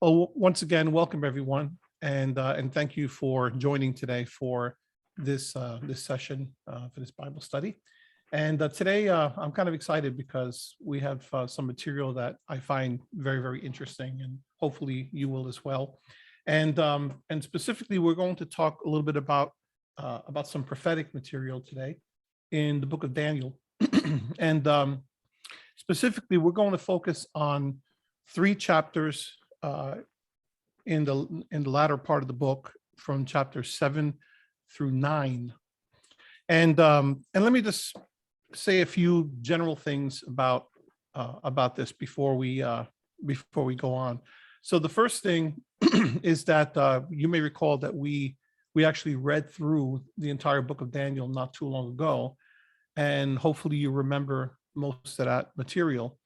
Well, once again, welcome everyone, and thank you for joining today for this session for this Bible study. And today I'm kind of excited because we have some material that I find very interesting, and hopefully you will as well. And specifically, we're going to talk a little bit about some prophetic material today in the book of Daniel, and specifically, we're going to focus on 3 chapters in the latter part of the book, from chapter 7 through 9. And let me just say a few general things about this before we go on. So the first thing is that you may recall that we actually read through the entire book of Daniel not too long ago, and hopefully you remember most of that material.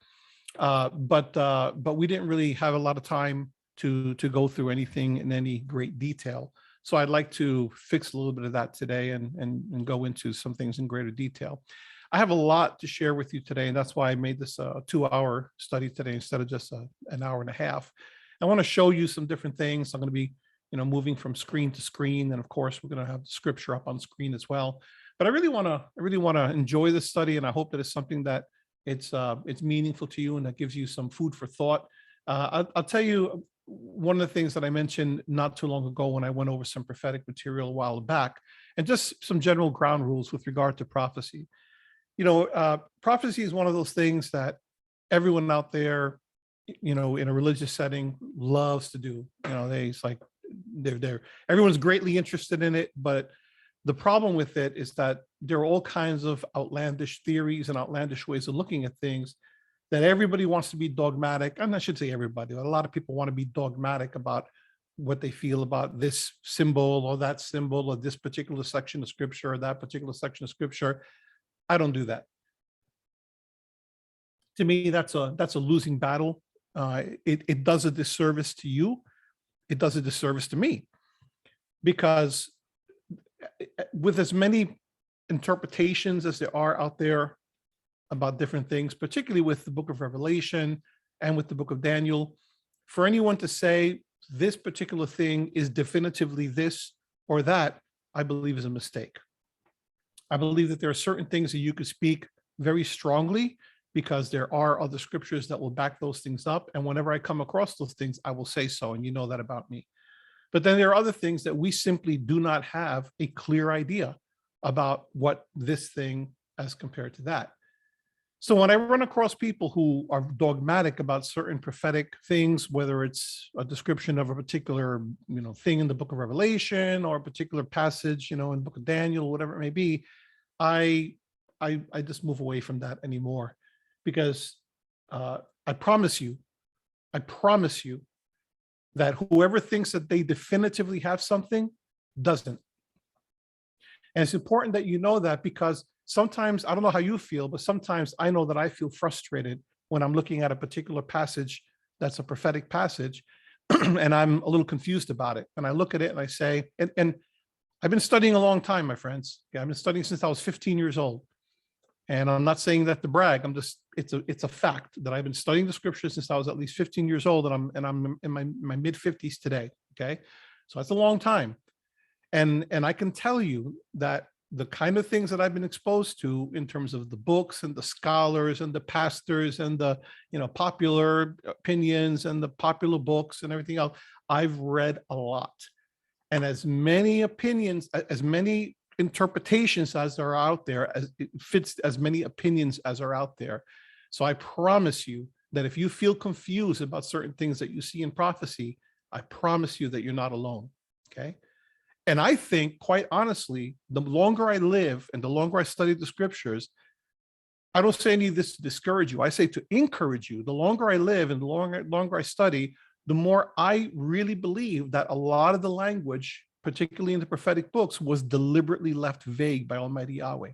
But we didn't really have a lot of time to go through anything in any great detail. So I'd like to fix a little bit of that today and go into some things in greater detail. I have a lot to share with you today, and that's why I made this a 2-hour study today instead of just an hour and a half. I want to show you some different things. I'm going to be, moving from screen to screen, and of course, we're going to have the scripture up on screen as well. But I really want to enjoy this study, and I hope that it's something that it's meaningful to you and that gives you some food for thought. I'll tell you one of the things that I mentioned not too long ago when I went over some prophetic material a while back, and just some general ground rules with regard to prophecy. Prophecy is one of those things that everyone out there, in a religious setting, loves to do. It's like everyone's greatly interested in it, but the problem with it is that there are all kinds of outlandish theories and outlandish ways of looking at things that everybody wants to be dogmatic. And I should say everybody, but a lot of people want to be dogmatic about what they feel about this symbol or that symbol or this particular section of scripture or that particular section of scripture. I don't do that. To me, that's a losing battle. It does a disservice to you. It does a disservice to me, because with as many interpretations as there are out there about different things, particularly with the book of Revelation and with the book of Daniel, for anyone to say this particular thing is definitively this or that, I believe is a mistake. I believe that there are certain things that you could speak very strongly because there are other scriptures that will back those things up. And whenever I come across those things, I will say so. And you know that about me. But then there are other things that we simply do not have a clear idea about what this thing as compared to that. So when I run across people who are dogmatic about certain prophetic things, whether it's a description of a particular, thing in the book of Revelation or a particular passage, in the book of Daniel, whatever it may be, I just move away from that anymore, because I promise you that whoever thinks that they definitively have something doesn't. And it's important that you know that, because sometimes, I don't know how you feel, but sometimes I know that I feel frustrated when I'm looking at a particular passage that's a prophetic passage, and I'm a little confused about it. And I look at it and I say, and I've been studying a long time, my friends. Yeah, I've been studying since I was 15 years old. And I'm not saying that to brag. It's a fact that I've been studying the scriptures since I was at least 15 years old, and I'm in my mid 50s today. Okay. So that's a long time. And I can tell you that the kind of things that I've been exposed to in terms of the books and the scholars and the pastors and the, popular opinions and the popular books and everything else, I've read a lot. And as many opinions, as many interpretations as are out there, as it fits as many opinions as are out there. So I promise you that if you feel confused about certain things that you see in prophecy, I promise you that you're not alone. Okay. And I think, quite honestly, the longer I live and the longer I study the scriptures, I don't say any of this to discourage you. I say to encourage you. The longer I live and the longer I study, the more I really believe that a lot of the language, particularly in the prophetic books, was deliberately left vague by Almighty Yahweh,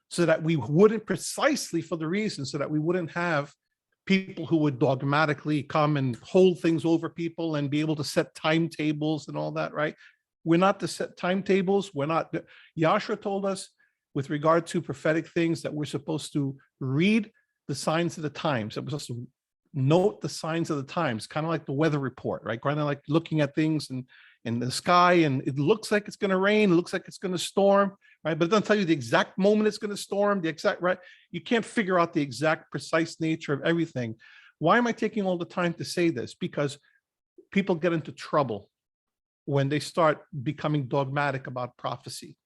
so that we wouldn't, precisely for the reason, so that we wouldn't have people who would dogmatically come and hold things over people and be able to set timetables and all that, right? We're not to set timetables. We're not. Yahshua told us with regard to prophetic things that we're supposed to read the signs of the times. That we're supposed to note the signs of the times, kind of like the weather report, right? Kind of like looking at things and in the sky, and it looks like it's going to rain, it looks like it's going to storm, right? But it doesn't tell you the exact moment it's going to storm, the exact, right? You can't figure out the exact precise nature of everything. Why am I taking all the time to say this? Because people get into trouble when they start becoming dogmatic about prophecy.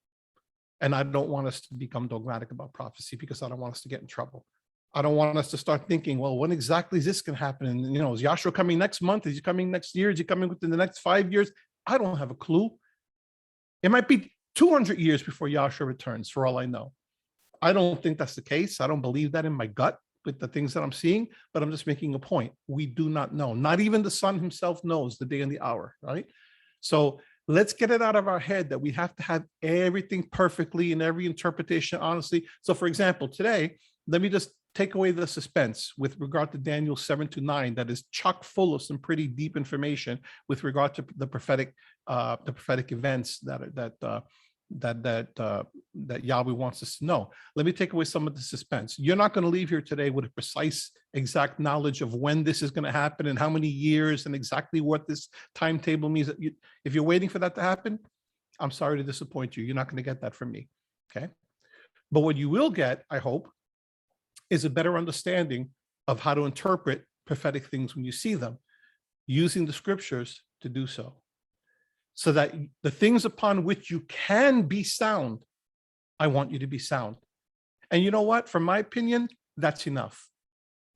And I don't want us to become dogmatic about prophecy because I don't want us to get in trouble. I don't want us to start thinking, well, when exactly is this going to happen? And, is Yahshua coming next month? Is he coming next year? Is he coming within the next 5 years? I don't have a clue. It might be 200 years before Yahshua returns, for all I know. I don't think that's the case. I don't believe that in my gut with the things that I'm seeing, but I'm just making a point. We do not know. Not even the Son himself knows the day and the hour, right? So let's get it out of our head that we have to have everything perfectly and every interpretation honestly. So for example, today, let me just take away the suspense with regard to Daniel 7-9 that is chock full of some pretty deep information with regard to the prophetic events that Yahweh wants us to know. Let me take away some of the suspense. You're not going to leave here today with a precise, exact knowledge of when this is going to happen and how many years and exactly what this timetable means. If you're waiting for that to happen, I'm sorry to disappoint you. You're not going to get that from me, okay? But what you will get, I hope, is a better understanding of how to interpret prophetic things when you see them, using the scriptures to do so. So that the things upon which you can be sound, I want you to be sound. And you know what? From my opinion, that's enough.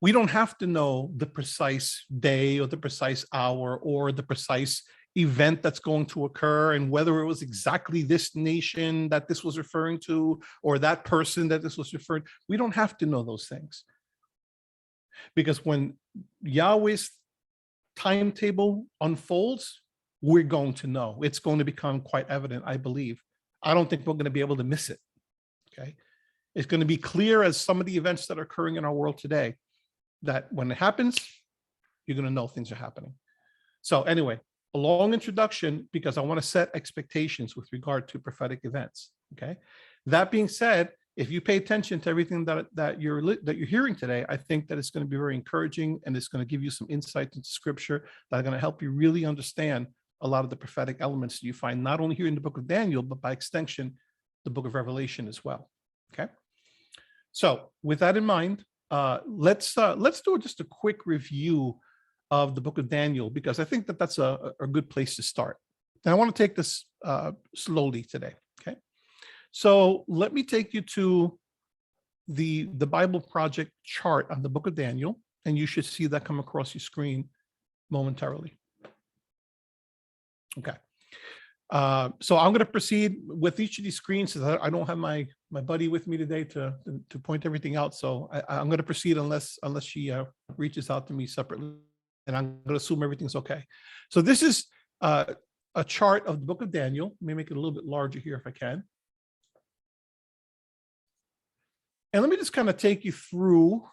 We don't have to know the precise day or the precise hour or the precise event that's going to occur and whether it was exactly this nation that this was referring to or that person that this was referring to. We don't have to know those things. Because when Yahweh's timetable unfolds, we're going to know. It's going to become quite evident, I believe. I don't think we're going to be able to miss it, okay? It's going to be clear as some of the events that are occurring in our world today, that when it happens, you're going to know things are happening. So anyway, a long introduction because I want to set expectations with regard to prophetic events, okay? That being said, if you pay attention to everything that you're hearing today, I think that it's going to be very encouraging and it's going to give you some insight into scripture that are going to help you really understand a lot of the prophetic elements that you find not only here in the book of Daniel, but by extension, the book of Revelation as well, okay? So with that in mind, let's do just a quick review of the book of Daniel, because I think that that's a good place to start. And I want to take this slowly today, okay? So let me take you to the Bible Project chart on the book of Daniel, and you should see that come across your screen momentarily. Okay. So I'm going to proceed with each of these screens. So I don't have my buddy with me today to point everything out. So I'm going to proceed unless she reaches out to me separately, and I'm going to assume everything's okay. So this is a chart of the book of Daniel. Let me make it a little bit larger here if I can. And let me just kind of take you through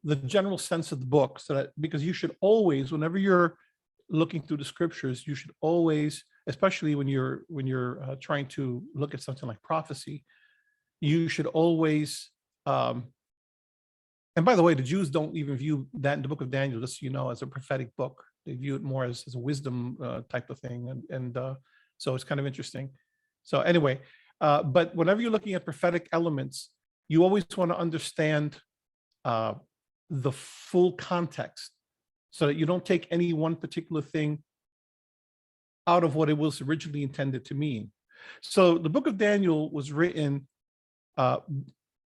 the general sense of the book, so that because you should always, whenever you're looking through the scriptures, you should always, especially when you're trying to look at something like prophecy, you should always, and by the way, the Jews don't even view that in the book of Daniel, just so you know, as a prophetic book. They view it more as a wisdom type of thing. And so it's kind of interesting. So anyway, but whenever you're looking at prophetic elements, you always want to understand the full context, so that you don't take any one particular thing out of what it was originally intended to mean. So the book of Daniel was written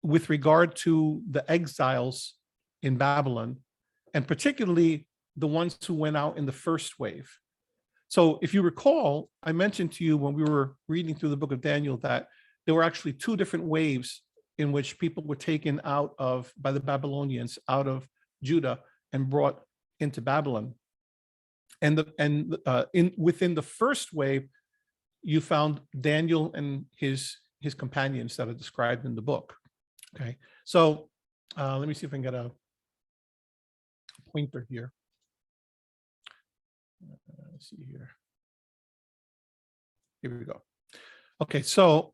with regard to the exiles in Babylon, and particularly the ones who went out in the first wave. So if you recall, I mentioned to you when we were reading through the book of Daniel that there were actually two different waves in which people were taken out of, by the Babylonians, out of Judah and brought into Babylon. And within the first wave, you found Daniel and his companions that are described in the book. Okay, so let me see if I can get a pointer here. Let's see here. Here we go. Okay, so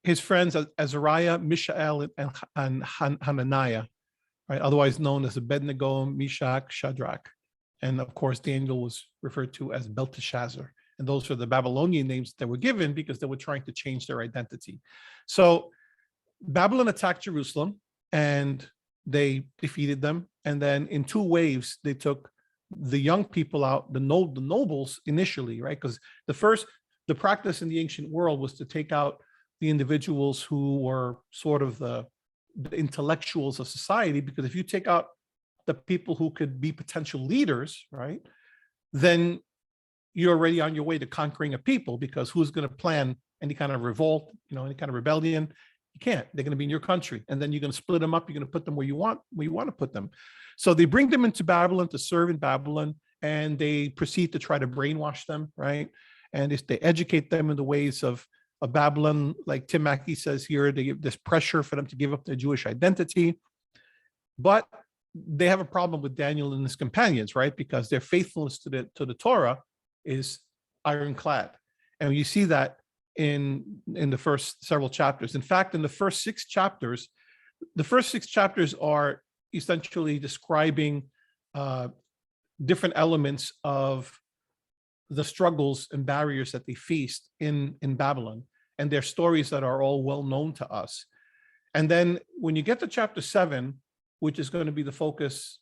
his friends Azariah, Mishael, and Hananiah right? Otherwise known as Abednego, Meshach, Shadrach. And of course, Daniel was referred to as Belteshazzar. And those are the Babylonian names that were given because they were trying to change their identity. So Babylon attacked Jerusalem and they defeated them. And then in two waves, they took the young people out, the nobles initially, right? Because the practice in the ancient world was to take out the individuals who were sort of the intellectuals of society, because if you take out the people who could be potential leaders, right, then you're already on your way to conquering a people, because who's going to plan any kind of revolt, any kind of rebellion? You can't. They're going to be in your country, and then you're going to split them up. You're going to put them where you want to put them. So they bring them into Babylon to serve in Babylon, and they proceed to try to brainwash them, right? And they educate them in the ways of Babylon. Like Tim Mackey says here, they give this pressure for them to give up their Jewish identity. But they have a problem with Daniel and his companions, right? Because their faithfulness to the Torah is ironclad. And you see that in the first several chapters. In fact, in the first six chapters are essentially describing different elements of the struggles and barriers that they faced in Babylon, and their stories that are all well known to us. And then when you get to chapter 7, which is going to be the focus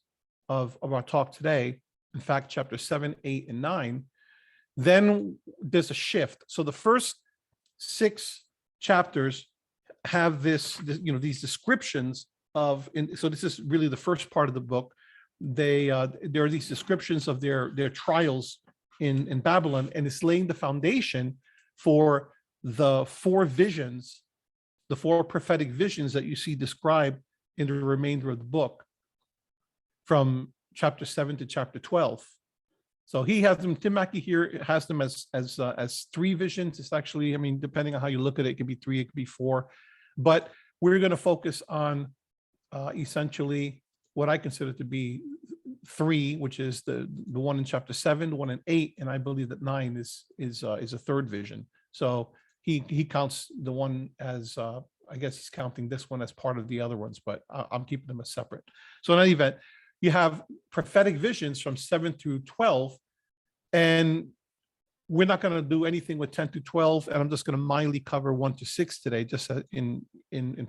of our talk today, in fact, chapter 7, 8, and 9, then there's a shift. So the first 6 chapters have these descriptions of, so this is really the first part of the book. There are these descriptions of their trials in Babylon, and it's laying the foundation for the 4 visions, the 4 prophetic visions that you see described in the remainder of the book, from chapter 7 to chapter 12. So he has them, Tim Mackey here has them as 3 visions. It's actually, depending on how you look at it, it could be 3, it could be 4. But we're going to focus on essentially what I consider to be 3, which is the one in chapter 7, the one in 8, and I believe that 9 is a third vision. So he counts the one as I guess he's counting this one as part of the other ones, but I'm keeping them as separate. So in any event, you have prophetic visions from 7 through 12, and we're not going to do anything with 10 to 12, and I'm just going to mildly cover 1 to 6 today, just in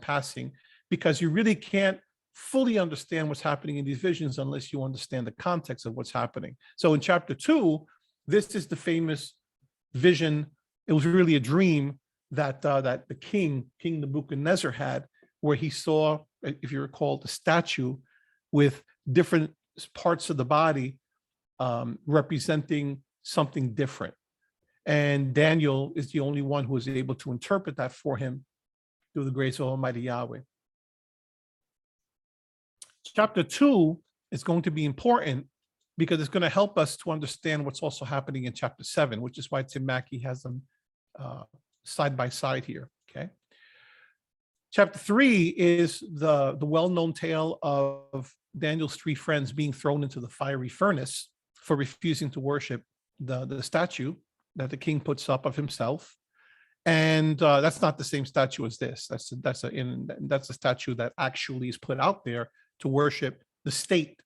passing, because you really can't fully understand what's happening in these visions unless you understand the context of what's happening. So in chapter 2, this is the famous vision. It was really a dream that the king Nebuchadnezzar had, where he saw, if you recall, the statue with different parts of the body representing something different. And Daniel is the only one who was able to interpret that for him through the grace of Almighty Yahweh. Chapter 2 is going to be important because it's going to help us to understand what's also happening in chapter 7, which is why Tim Mackey has them side by side here. Okay. Chapter 3 is the well-known tale of Daniel's 3 friends being thrown into the fiery furnace for refusing to worship the statue that the king puts up of himself. And that's not the same statue as this. That's a statue that actually is put out there to worship the state.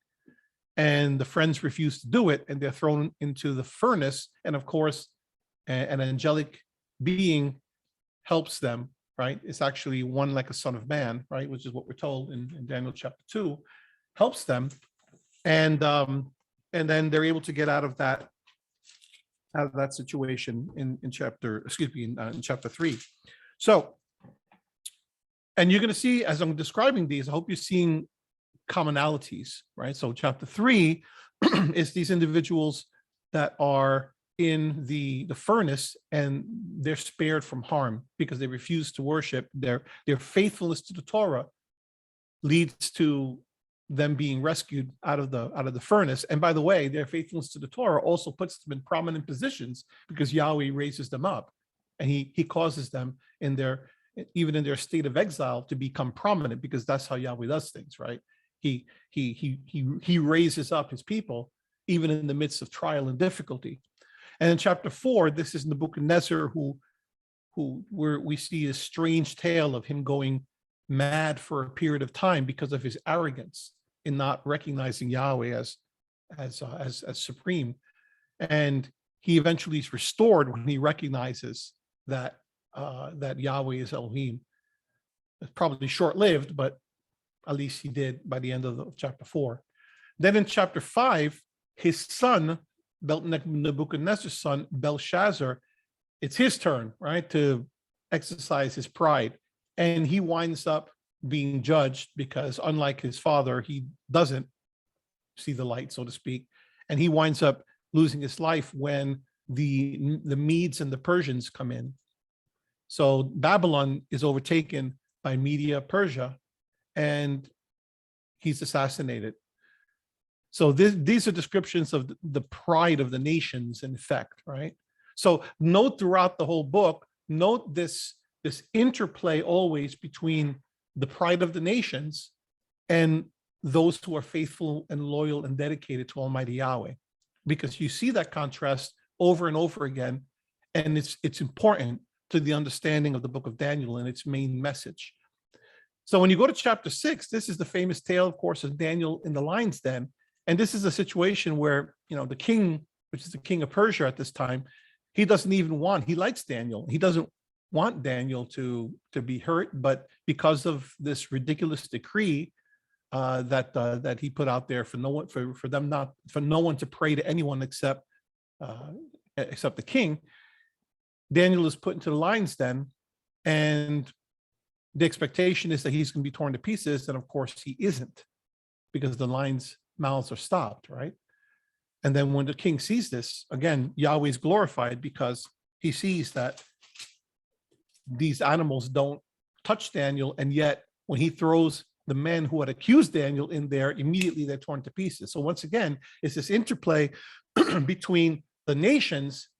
And the friends refuse to do it, and they're thrown into the furnace. And of course, an angelic being helps them, right? It's actually one like a son of man, right? Which is what we're told in Daniel chapter 2, helps them. And then they're able to get out of that situation in chapter 3. So, and you're going to see, as I'm describing these, I hope you're seeing commonalities, right? So chapter 3 is these individuals that are in the furnace, and they're spared from harm because they refuse to worship. Their faithfulness to the Torah leads to them being rescued out of the furnace. And by the way, their faithfulness to the Torah also puts them in prominent positions because Yahweh raises them up, and he causes them even in their state of exile to become prominent, because that's how Yahweh does things, right? He raises up his people even in the midst of trial and difficulty. And in chapter 4, this is Nebuchadnezzar, where we see a strange tale of him going mad for a period of time because of his arrogance. in not recognizing Yahweh as supreme. And he eventually is restored when he recognizes that that Yahweh is Elohim. It's probably short-lived, but at least he did by the end of chapter 4. Then in chapter 5, his son, Nebuchadnezzar's son, Belshazzar, it's his turn, right, to exercise his pride. And he winds up being judged because, unlike his father, he doesn't see the light, so to speak. And he winds up losing his life when the Medes and the Persians come in. So Babylon is overtaken by Media, Persia, and he's assassinated. So these are descriptions of the pride of the nations, in effect, right? So note throughout the whole book, note this interplay always between the pride of the nations and those who are faithful and loyal and dedicated to Almighty Yahweh, because you see that contrast over and over again, and it's important to the understanding of the book of Daniel and its main message. So when you go to chapter 6, this is the famous tale, of course, of Daniel in the lion's den. And this is a situation where, the king, which is the king of Persia at this time, he likes Daniel. He doesn't want Daniel to be hurt, but because of this ridiculous decree that he put out there for no one to pray to anyone except the king, Daniel is put into the lion's den, and the expectation is that he's going to be torn to pieces, and of course he isn't, because the lions' mouths are stopped, right? And then when the king sees this, again, Yahweh is glorified because he sees that these animals don't touch Daniel, and yet when he throws the men who had accused Daniel in there, immediately they're torn to pieces. So once again, it's this interplay between the nations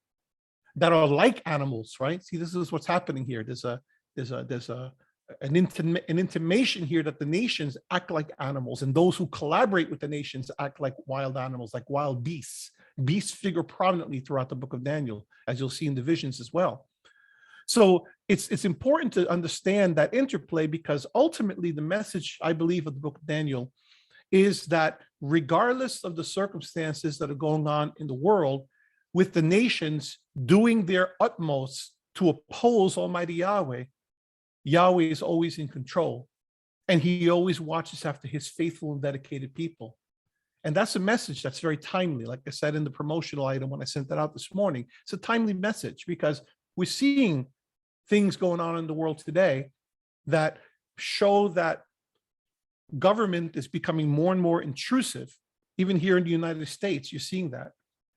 that are like animals, right? See, this is what's happening here. There's an intimation here that the nations act like animals, and those who collaborate with the nations act like wild animals, like wild beasts. Beasts figure prominently throughout the book of Daniel, as you'll see in the visions as well. So it's important to understand that interplay, because ultimately the message, I believe, of the book of Daniel is that regardless of the circumstances that are going on in the world, with the nations doing their utmost to oppose Almighty Yahweh, Yahweh is always in control, and he always watches after his faithful and dedicated people. And that's a message that's very timely. Like I said in the promotional item when I sent that out this morning, it's a timely message because we're seeing things going on in the world today that show that government is becoming more and more intrusive. Even here in the United States, you're seeing that.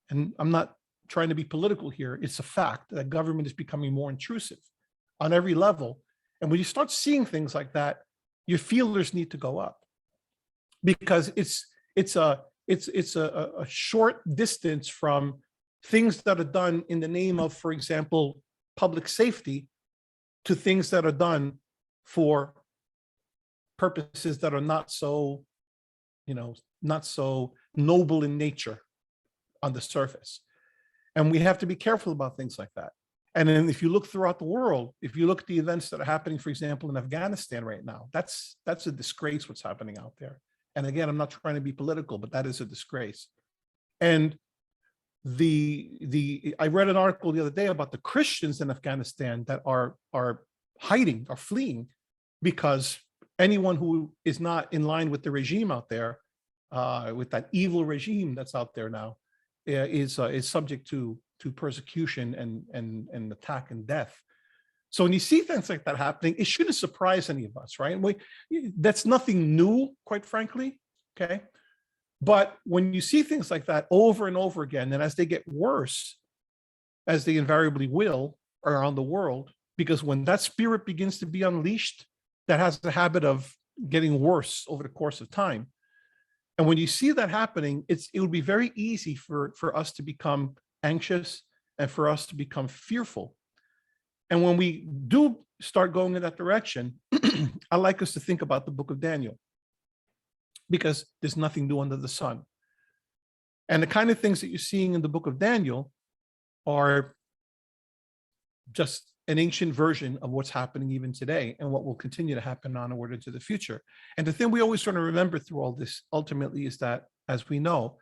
And I'm not trying to be political here. It's a fact that government is becoming more intrusive on every level. And when you start seeing things like that, your feelers need to go up, because it's a short distance from things that are done in the name of, for example, public safety, to things that are done for purposes that are not so noble in nature on the surface. And we have to be careful about things like that. And then if you look throughout the world, if you look at the events that are happening, for example, in Afghanistan right now, that's a disgrace what's happening out there. And again, I'm not trying to be political, but that is a disgrace. And I read an article the other day about the Christians in Afghanistan that are hiding, are fleeing, because anyone who is not in line with the regime out there, with that evil regime that's out there now, is subject to persecution and attack and death. So when you see things like that happening, it shouldn't surprise any of us, right? That's nothing new, quite frankly, okay? But when you see things like that over and over again, and as they get worse, as they invariably will around the world, because when that spirit begins to be unleashed, that has the habit of getting worse over the course of time. And when you see that happening, it would be very easy for us to become anxious and for us to become fearful. And when we do start going in that direction, I like us to think about the book of Daniel, because there's nothing new under the sun. And the kind of things that you're seeing in the book of Daniel are just an ancient version of what's happening even today and what will continue to happen onward into the future. And the thing we always sort of remember through all this ultimately is that, as we know,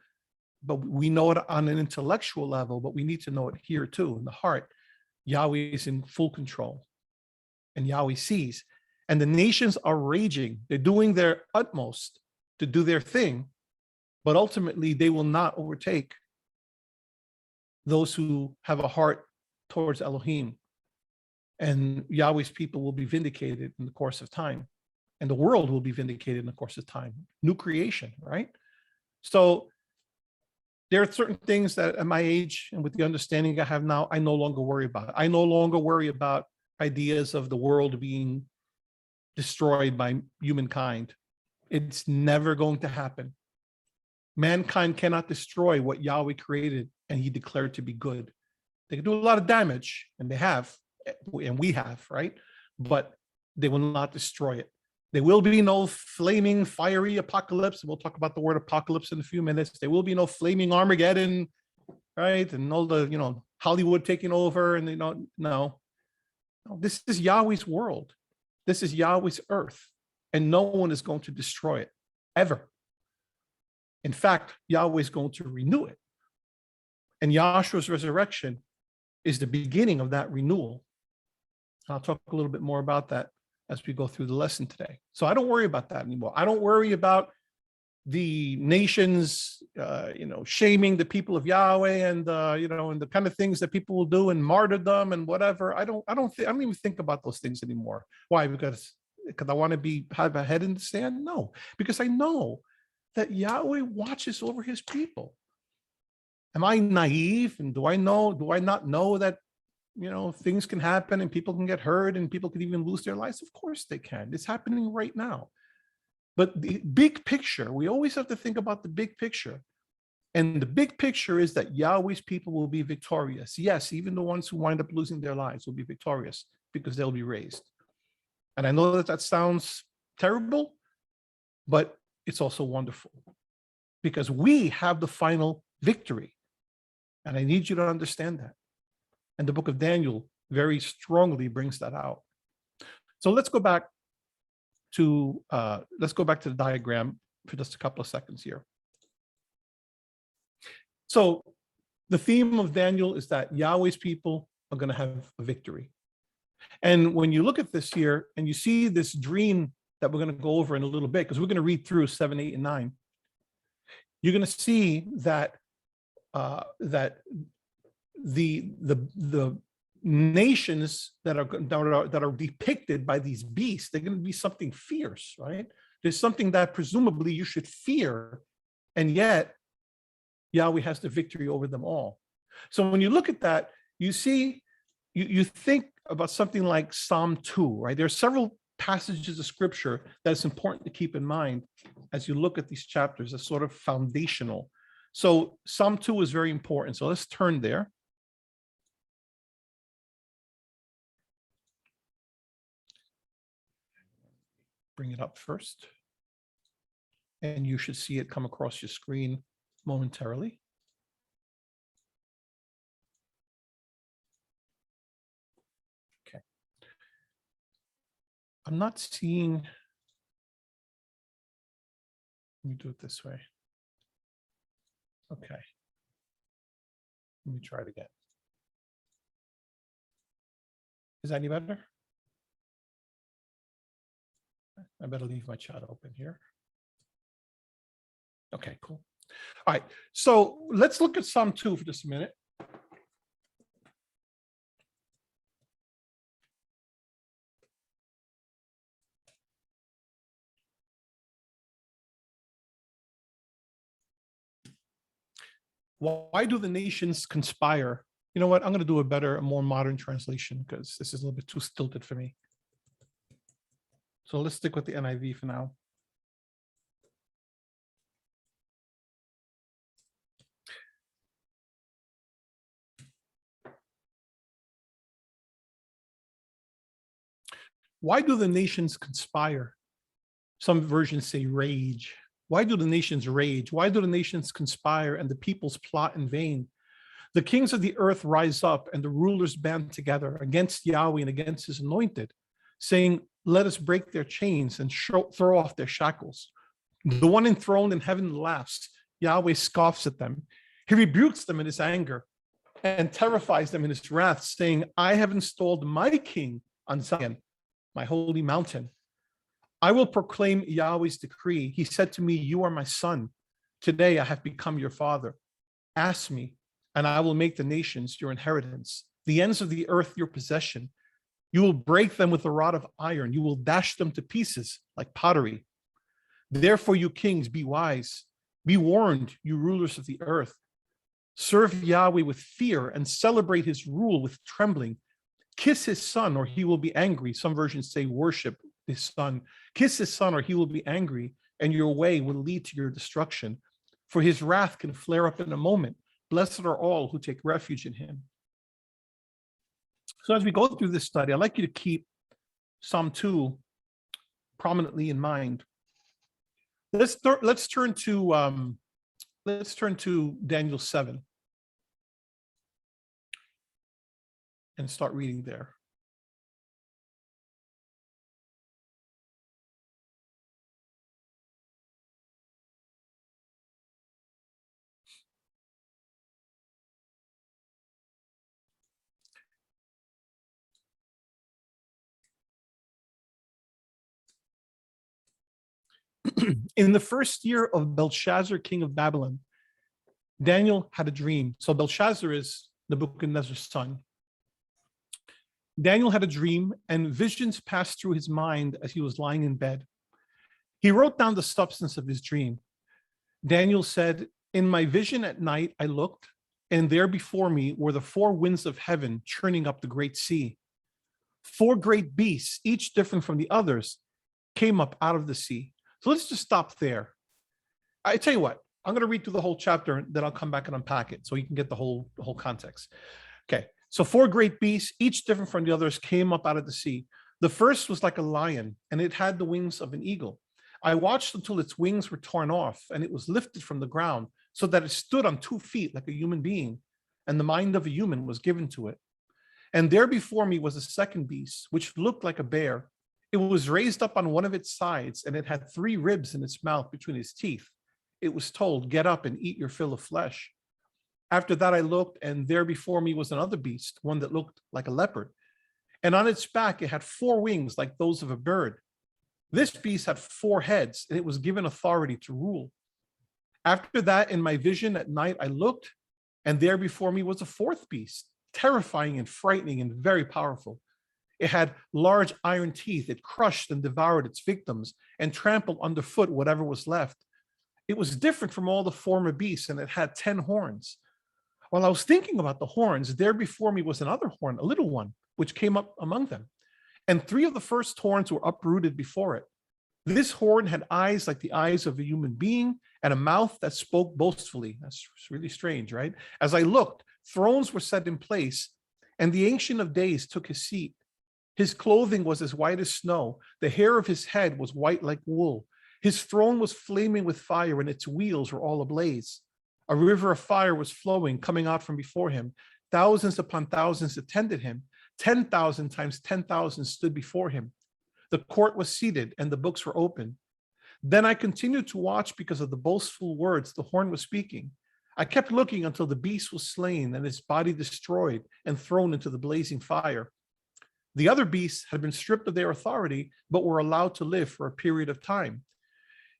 but we know it on an intellectual level, but we need to know it here too, in the heart. Yahweh is in full control and Yahweh sees. And the nations are raging. They're doing their utmost to do their thing, but ultimately they will not overtake those who have a heart towards Elohim. And Yahweh's people will be vindicated in the course of time. And the world will be vindicated in the course of time. New creation, right? So there are certain things that at my age and with the understanding I have now, I no longer worry about. I no longer worry about ideas of the world being destroyed by humankind. It's never going to happen. Mankind cannot destroy what Yahweh created and he declared to be good. They can do a lot of damage, and they have, and we have, right? But they will not destroy it. There will be no flaming, fiery apocalypse. We'll talk about the word apocalypse in a few minutes. There will be no flaming Armageddon, right? And all the, Hollywood taking over, and no. This is Yahweh's world. This is Yahweh's earth, and no one is going to destroy it, ever. In fact, Yahweh is going to renew it. And Yahshua's resurrection is the beginning of that renewal. I'll talk a little bit more about that as we go through the lesson today. So I don't worry about that anymore. I don't worry about the nations, shaming the people of Yahweh and and the kind of things that people will do and martyrdom and whatever. I don't even think about those things anymore. Why? Because I want to have a head in the sand? No, because I know that Yahweh watches over his people. Am I naive? And do I not know that things can happen and people can get hurt and people can even lose their lives? Of course they can. It's happening right now. But the big picture, we always have to think about the big picture. And the big picture is that Yahweh's people will be victorious. Yes, even the ones who wind up losing their lives will be victorious because they'll be raised. And I know that sounds terrible, but it's also wonderful because we have the final victory. And I need you to understand that. And the book of Daniel very strongly brings that out. So let's go back to the diagram for just a couple of seconds here. So the theme of Daniel is that Yahweh's people are going to have a victory. And when you look at this here and you see this dream that we're going to go over in a little bit, because we're going to read through 7, 8, and 9, you're going to see that the nations that are depicted by these beasts, they're going to be something fierce, right? There's something that presumably you should fear, and yet Yahweh has the victory over them all. So when you look at that, you see, you think about something like Psalm 2, right? There are several passages of scripture that's important to keep in mind as you look at these chapters as sort of foundational. So Psalm 2 is very important. So let's turn there. Bring it up first. And you should see it come across your screen momentarily. Okay. I'm not seeing, let me do it this way. Okay. Let me try it again. Is that any better? I better leave my chat open here. Okay, cool. All right, so let's look at Psalm 2 for just a minute. Why do the nations conspire? You know what? I'm going to do a more modern translation because this is a little bit too stilted for me. So let's stick with the NIV for now. Why do the nations conspire? Some versions say rage. Why do the nations rage? Why do the nations conspire and the peoples plot in vain? The kings of the earth rise up and the rulers band together against Yahweh and against his anointed, saying, let us break their chains and throw off their shackles. The one enthroned in heaven laughs. Yahweh scoffs at them. He rebukes them in his anger and terrifies them in his wrath, saying, I have installed my king on Zion, my holy mountain. I will proclaim Yahweh's decree. He said to me, you are my son. Today I have become your father. Ask me, and I will make the nations your inheritance, the ends of the earth your possession. You will break them with a rod of iron. You will dash them to pieces like pottery. Therefore, you kings, be wise. Be warned, you rulers of the earth. Serve Yahweh with fear and celebrate his rule with trembling. Kiss his son, or he will be angry. Some versions say worship his son. Kiss his son, or he will be angry, and your way will lead to your destruction. For his wrath can flare up in a moment. Blessed are all who take refuge in him. So as we go through this study, I'd like you to keep Psalm 2 prominently in mind. Let's turn to Daniel 7 and start reading there. In the first year of Belshazzar, king of Babylon, Daniel had a dream. So Belshazzar is Nebuchadnezzar's son. Daniel had a dream, and visions passed through his mind as he was lying in bed. He wrote down the substance of his dream. Daniel said, in my vision at night, I looked, and there before me were the four winds of heaven churning up the great sea. Four great beasts, each different from the others, came up out of the sea. So let's just stop there. I tell you what, I'm going to read through the whole chapter, and then I'll come back and unpack it so you can get the whole context. Okay, so four great beasts, each different from the others, came up out of the sea. The first was like a lion, and it had the wings of an eagle. I watched until its wings were torn off, and it was lifted from the ground so that it stood on 2 feet like a human being, and the mind of a human was given to it. And there before me was a second beast, which looked like a bear. It was raised up on one of its sides, and it had 3 ribs in its mouth between its teeth. It was told, get up and eat your fill of flesh. After that I looked, and there before me was another beast, one that looked like a leopard. And on its back it had 4 wings like those of a bird. This beast had 4 heads, and it was given authority to rule. After that, in my vision at night, I looked, and there before me was a 4th beast, terrifying and frightening and very powerful. It had large iron teeth. It crushed and devoured its victims and trampled underfoot whatever was left. It was different from all the former beasts, and it had 10 horns. While I was thinking about the horns, there before me was another horn, a little one, which came up among them. And 3 of the first horns were uprooted before it. This horn had eyes like the eyes of a human being and a mouth that spoke boastfully. That's really strange, right? As I looked, thrones were set in place, and the Ancient of Days took his seat. His clothing was as white as snow. The hair of his head was white like wool. His throne was flaming with fire, and its wheels were all ablaze. A river of fire was flowing, coming out from before him. Thousands upon thousands attended him. 10,000 times 10,000 stood before him. The court was seated, and the books were open. Then I continued to watch because of the boastful words the horn was speaking. I kept looking until the beast was slain and his body destroyed and thrown into the blazing fire. The other beasts had been stripped of their authority, but were allowed to live for a period of time.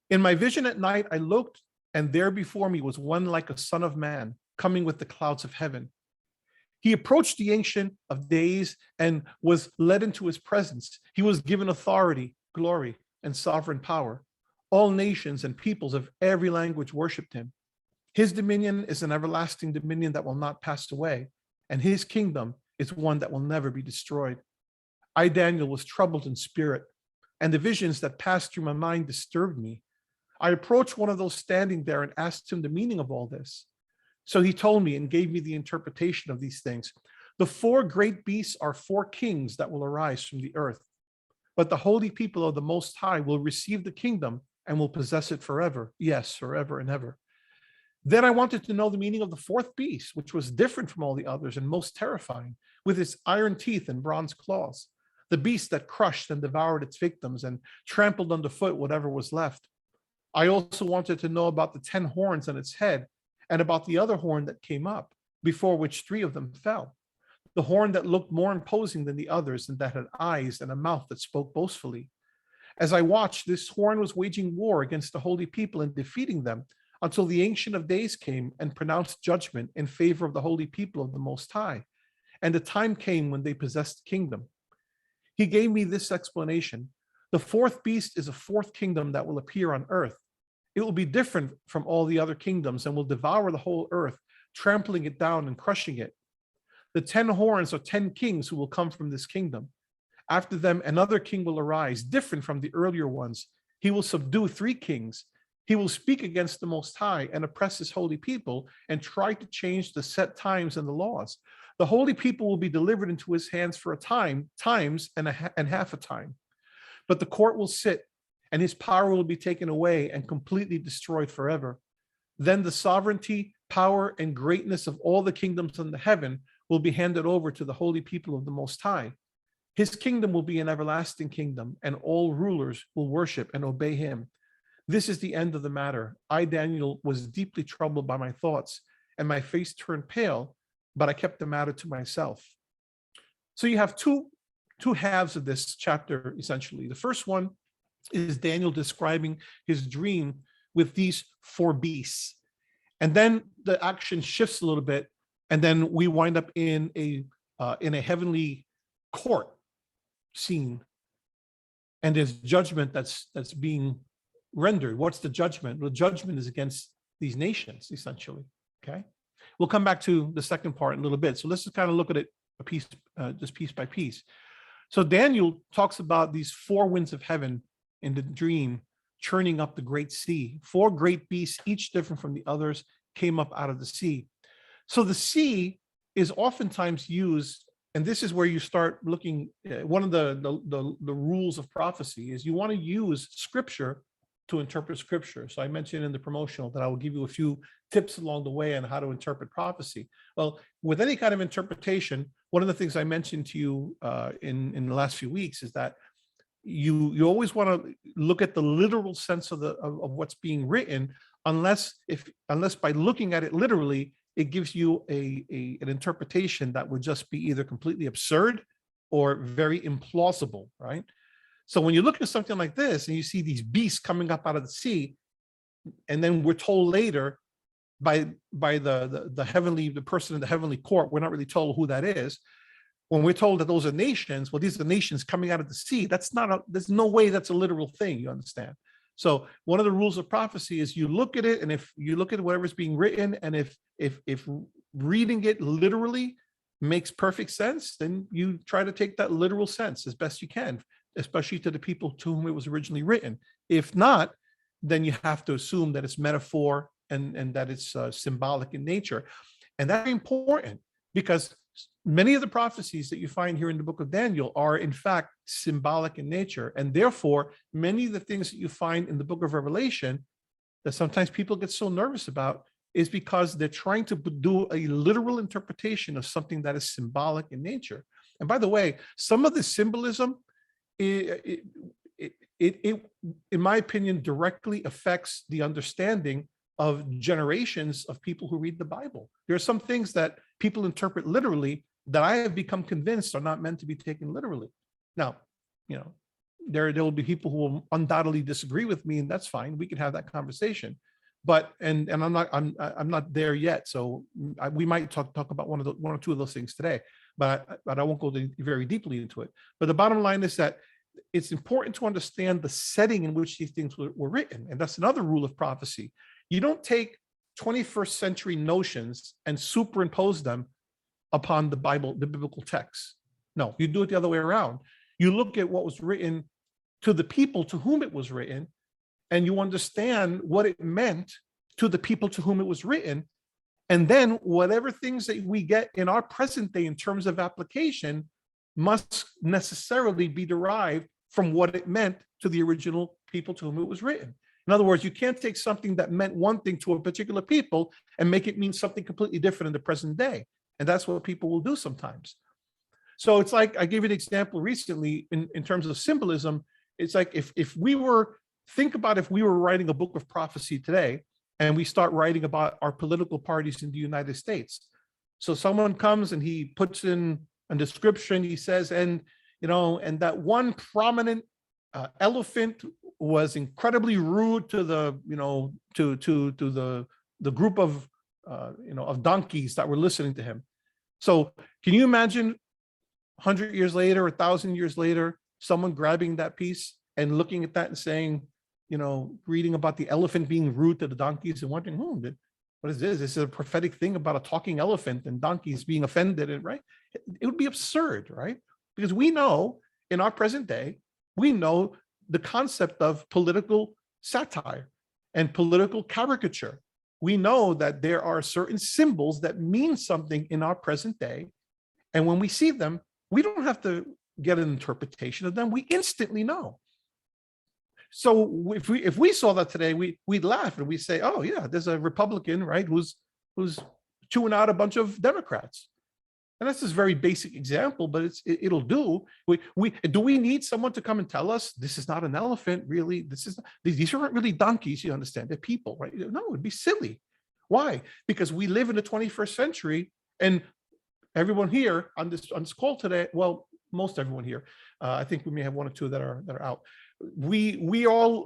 In my vision at night, I looked, and there before me was one like a son of man, coming with the clouds of heaven. He approached the Ancient of Days and was led into his presence. He was given authority, glory, and sovereign power. All nations and peoples of every language worshiped him. His dominion is an everlasting dominion that will not pass away, and his kingdom is one that will never be destroyed. I, Daniel, was troubled in spirit, and the visions that passed through my mind disturbed me. I approached one of those standing there and asked him the meaning of all this. So he told me and gave me the interpretation of these things. The 4 great beasts are 4 kings that will arise from the earth. But the holy people of the Most High will receive the kingdom and will possess it forever. Yes, forever and ever. Then I wanted to know the meaning of the fourth beast, which was different from all the others and most terrifying, with its iron teeth and bronze claws, the beast that crushed and devoured its victims and trampled underfoot whatever was left. I also wanted to know about the 10 horns on its head and about the other horn that came up, before which 3 of them fell. The horn that looked more imposing than the others and that had eyes and a mouth that spoke boastfully. As I watched, this horn was waging war against the holy people and defeating them until the Ancient of Days came and pronounced judgment in favor of the holy people of the Most High. And the time came when they possessed the kingdom. He gave me this explanation. The fourth beast is a fourth kingdom that will appear on earth. It will be different from all the other kingdoms and will devour the whole earth, trampling it down and crushing it. The 10 horns are 10 kings who will come from this kingdom. After them, another king will arise, different from the earlier ones. He will subdue 3 kings. He will speak against the Most High and oppress his holy people and try to change the set times and the laws. The holy people will be delivered into his hands for a time, times and half a time. But the court will sit, and his power will be taken away and completely destroyed forever. Then the sovereignty, power, and greatness of all the kingdoms under heaven will be handed over to the holy people of the Most High. His kingdom will be an everlasting kingdom, and all rulers will worship and obey him. This is the end of the matter. I, Daniel, was deeply troubled by my thoughts, and my face turned pale, but I kept the matter to myself. So you have two halves of this chapter, essentially. The first one is Daniel describing his dream with these 4 beasts. And then the action shifts a little bit, and then we wind up in a heavenly court scene, and there's judgment that's being rendered. What's the judgment? The judgment is against these nations, essentially. Okay, we'll come back to the second part in a little bit. So let's just kind of look at it just piece by piece. So Daniel talks about these 4 winds of heaven in the dream churning up the great sea. 4 great beasts, each different from the others, came up out of the sea. So the sea is oftentimes used, and this is where you start looking. One of the rules of prophecy is you want to use scripture to interpret scripture. So I mentioned in the promotional that I will give you a few tips along the way on how to interpret prophecy. Well, with any kind of interpretation, one of the things I mentioned to you in the last few weeks is that you always want to look at the literal sense of what's being written, unless by looking at it literally, it gives you an interpretation that would just be either completely absurd or very implausible, right? So when you look at something like this and you see these beasts coming up out of the sea, and then we're told later by the person in the heavenly court, we're not really told who that is. When we're told that those are nations, well, these are nations coming out of the sea. There's no way that's a literal thing, you understand? So one of the rules of prophecy is you look at it, and if you look at whatever's being written, and if reading it literally makes perfect sense, then you try to take that literal sense as best you can, especially to the people to whom it was originally written. If not, then you have to assume that it's metaphor and that it's symbolic in nature. And that's important, because many of the prophecies that you find here in the book of Daniel are in fact symbolic in nature. And therefore, many of the things that you find in the book of Revelation that sometimes people get so nervous about is because they're trying to do a literal interpretation of something that is symbolic in nature. And by the way, some of the symbolism, it in my opinion, directly affects the understanding of generations of people who read the Bible. There are some things that people interpret literally that I have become convinced are not meant to be taken literally. Now, there will be people who will undoubtedly disagree with me, and that's fine. We can have that conversation. But and I'm not there yet. So we might talk about one or two of those things today, but I won't go very deeply into it. But the bottom line is that it's important to understand the setting in which these things were written, and that's another rule of prophecy. You don't take 21st century notions and superimpose them upon the Bible, the biblical text. No, you do it the other way around. You look at what was written to the people to whom it was written, and you understand what it meant to the people to whom it was written. And then whatever things that we get in our present day in terms of application must necessarily be derived from what it meant to the original people to whom it was written. In other words, you can't take something that meant one thing to a particular people and make it mean something completely different in the present day. And that's what people will do sometimes. So it's like, I gave you an example recently in terms of symbolism. It's like if we were, think about if we were writing a book of prophecy today and we start writing about our political parties in the United States. So someone comes and he puts in a description, he says, and that one prominent elephant was incredibly rude to the, to the group of, of donkeys that were listening to him. So can you imagine 100 years later, 1,000 years later, someone grabbing that piece and looking at that and saying, reading about the elephant being rude to the donkeys and wondering, what is this? This is a prophetic thing about a talking elephant and donkeys being offended, and right? It would be absurd, right? Because we know in our present day, we know the concept of political satire and political caricature. We know that there are certain symbols that mean something in our present day. And when we see them, we don't have to get an interpretation of them. We instantly know. So if we saw that today, we'd laugh and we say, oh yeah, there's a Republican, right, who's chewing out a bunch of Democrats. And that's this very basic example, but it'll do. Do we need someone to come and tell us this is not an elephant, really? These aren't really donkeys, you understand? They're people, right? No, it'd be silly. Why? Because we live in the 21st century, and everyone here on this call today, well, most everyone here, I think we may have one or two that are out. We're all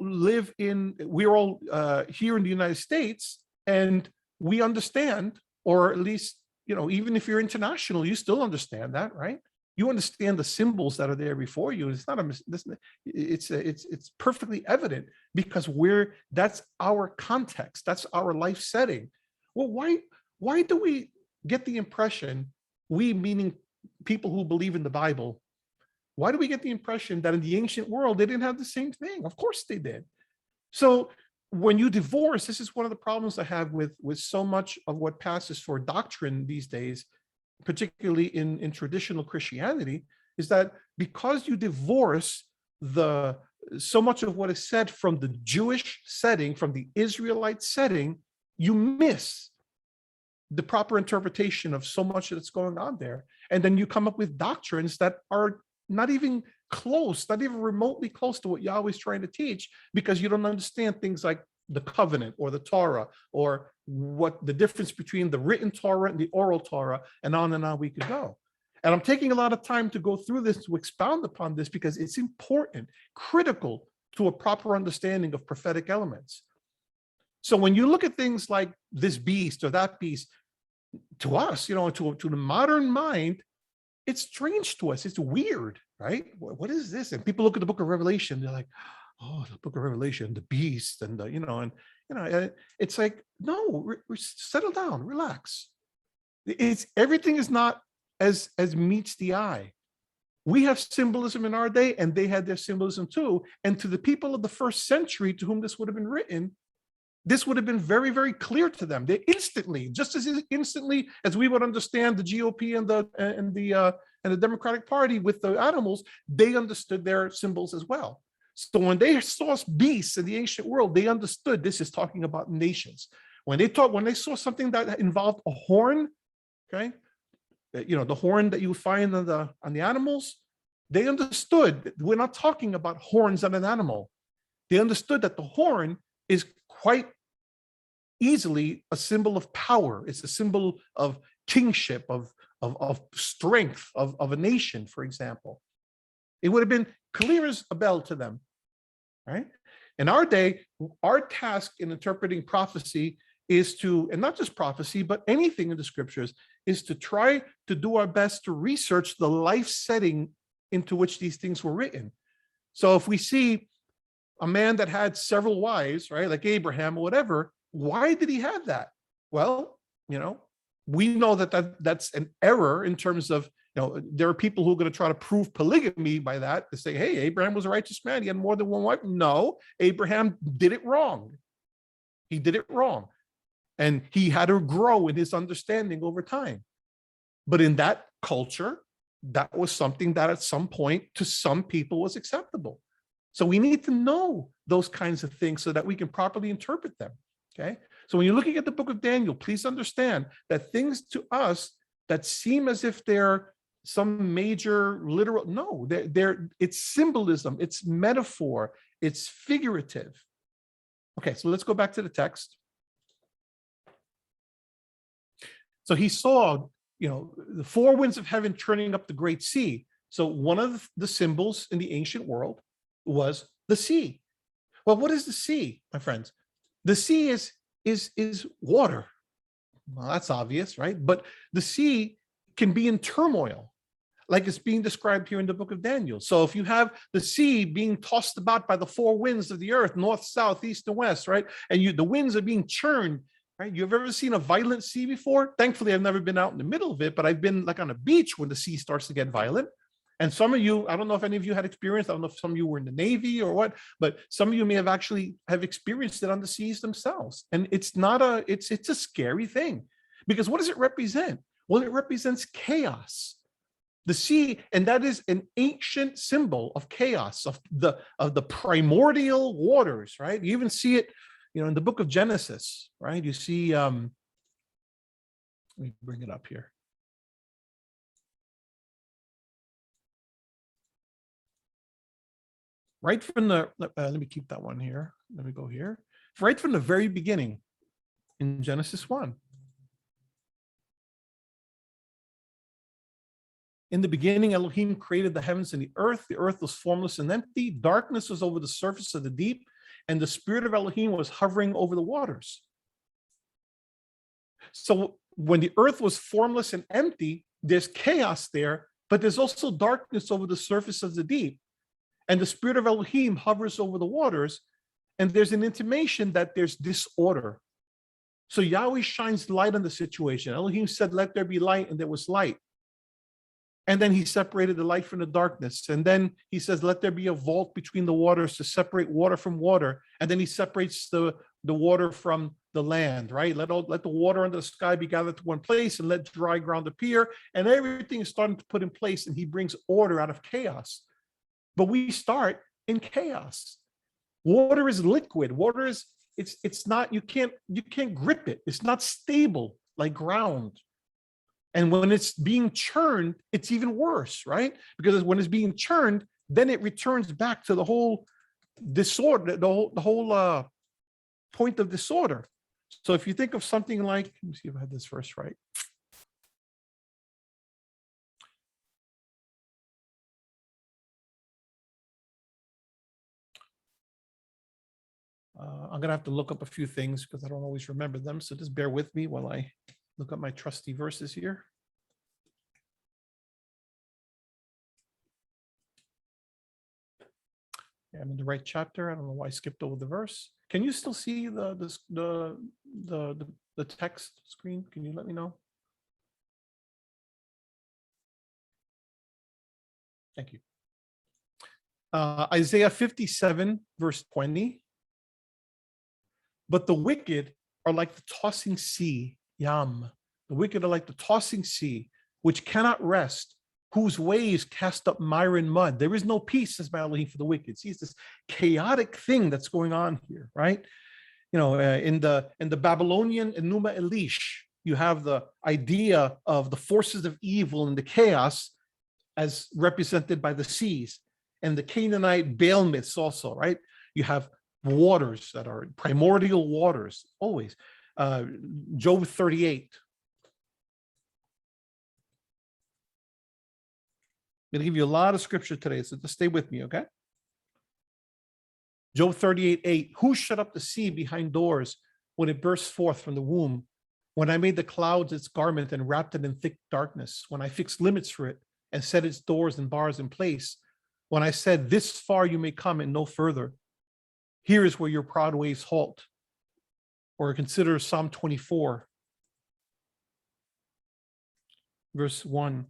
here in the United States, and we understand, or at least, even if you're international, you still understand that, right? You understand the symbols that are there before you. It's not it's perfectly evident because that's our context, that's our life setting. Well, why do we get the impression, we meaning people who believe in the Bible, why do we get the impression that in the ancient world they didn't have the same thing? Of course they did. So when you divorce, this is one of the problems I have with so much of what passes for doctrine these days, particularly in traditional Christianity, is that because you divorce so much of what is said from the Jewish setting, from the Israelite setting, you miss the proper interpretation of so much that's going on there. And then you come up with doctrines that are not even close, not even remotely close to what Yahweh's trying to teach, because you don't understand things like the covenant or the Torah, or what the difference between the written Torah and the oral Torah, and on we could go. And I'm taking a lot of time to go through this, to expound upon this, because it's important, critical to a proper understanding of prophetic elements. So when you look at things like this beast or that beast, to us, to the modern mind, it's strange to us. It's weird, right? What is this? And people look at the book of Revelation, they're like, oh, the book of Revelation, the beast, and it's like, no, settle down, relax. Everything is not as meets the eye. We have symbolism in our day, and they had their symbolism too. And to the people of the first century to whom this would have been written, this would have been very, very clear to them. They instantly, just as instantly as we would understand the GOP and the Democratic Party with the animals, they understood their symbols as well. So when they saw beasts in the ancient world, they understood this is talking about nations. When they saw something that involved a horn, okay, the horn that you find on the animals, they understood that we're not talking about horns on an animal. They understood that the horn is quite easily a symbol of power. It's a symbol of kingship, of strength of a nation, for example. It would have been clear as a bell to them, right? In our day, our task in interpreting prophecy is to, and not just prophecy, but anything in the scriptures, is to try to do our best to research the life setting into which these things were written. So if we see a man that had several wives, right, like Abraham or whatever, why did he have that? Well, we know that's an error in terms of, there are people who are going to try to prove polygamy by that, to say, hey, Abraham was a righteous man, he had more than one wife. No, Abraham did it wrong. He did it wrong. And he had to grow in his understanding over time. But in that culture, that was something that at some point to some people was acceptable. So we need to know those kinds of things so that we can properly interpret them. Okay. So when you're looking at the book of Daniel, please understand that things to us that seem as if they're some major literal, no, it's symbolism, it's metaphor, it's figurative. Okay, so let's go back to the text. So he saw, the four winds of heaven turning up the great sea. So one of the symbols in the ancient world was the sea. Well, what is the sea, my friends? The sea is water. Well, that's obvious, right? But the sea can be in turmoil, like it's being described here in the book of Daniel. So if you have the sea being tossed about by the four winds of the earth, north, south, east, and west, right? And the winds are being churned, right? You've ever seen a violent sea before? Thankfully, I've never been out in the middle of it, but I've been like on a beach when the sea starts to get violent. And some of you, I don't know if any of you had experience. I don't know if some of you were in the Navy or what, but some of you may have experienced it on the seas themselves. And it's a scary thing, because what does it represent? Well, it represents chaos. The sea, and that is an ancient symbol of chaos, of the primordial waters, right? You even see it, in the book of Genesis, right? You see, let me bring it up here. Right from let me keep that one here. Let me go here. Right from the very beginning in Genesis 1. In the beginning, Elohim created the heavens and the earth. The earth was formless and empty. Darkness was over the surface of the deep, and the spirit of Elohim was hovering over the waters. So when the earth was formless and empty, there's chaos there, but there's also darkness over the surface of the deep. And the spirit of Elohim hovers over the waters, and there's an intimation that there's disorder. So Yahweh shines light on the situation. Elohim said, "Let there be light," and there was light. And then he separated the light from the darkness. And then he says, "Let there be a vault between the waters to separate water from water." And then he separates the water from the land, right? Let the water under the sky be gathered to one place, and let dry ground appear. And everything is starting to put in place, and he brings order out of chaos. But we start in chaos. Water is liquid. Water is, it's not, you can't grip it. It's not stable like ground. And when it's being churned, it's even worse, right? Because when it's being churned, then it returns back to the whole disorder, the whole point of disorder. So if you think of something like, let me see if I had this verse right. I'm going to have to look up a few things because I don't always remember them. So just bear with me while I look up my trusty verses here. Yeah, I'm in the right chapter. I don't know why I skipped over the verse. Can you still see the text screen? Can you let me know? Thank you. Isaiah 57, verse 20. But the wicked are like the tossing sea, Yam. The wicked are like the tossing sea, which cannot rest, whose waves cast up mire and mud. There is no peace, says Elohim, for the wicked. See, it's this chaotic thing that's going on here, right? In the Babylonian Enuma Elish, you have the idea of the forces of evil and the chaos as represented by the seas, and the Canaanite Baal myths also, right? You have waters that are primordial waters, always. Job 38. I'm going to give you a lot of scripture today, so just stay with me, okay? Job 38:8. Who shut up the sea behind doors when it burst forth from the womb? When I made the clouds its garment and wrapped it in thick darkness, when I fixed limits for it and set its doors and bars in place, when I said, "This far you may come and no further. Here is where your proud waves halt." Or consider Psalm 24, verse 1.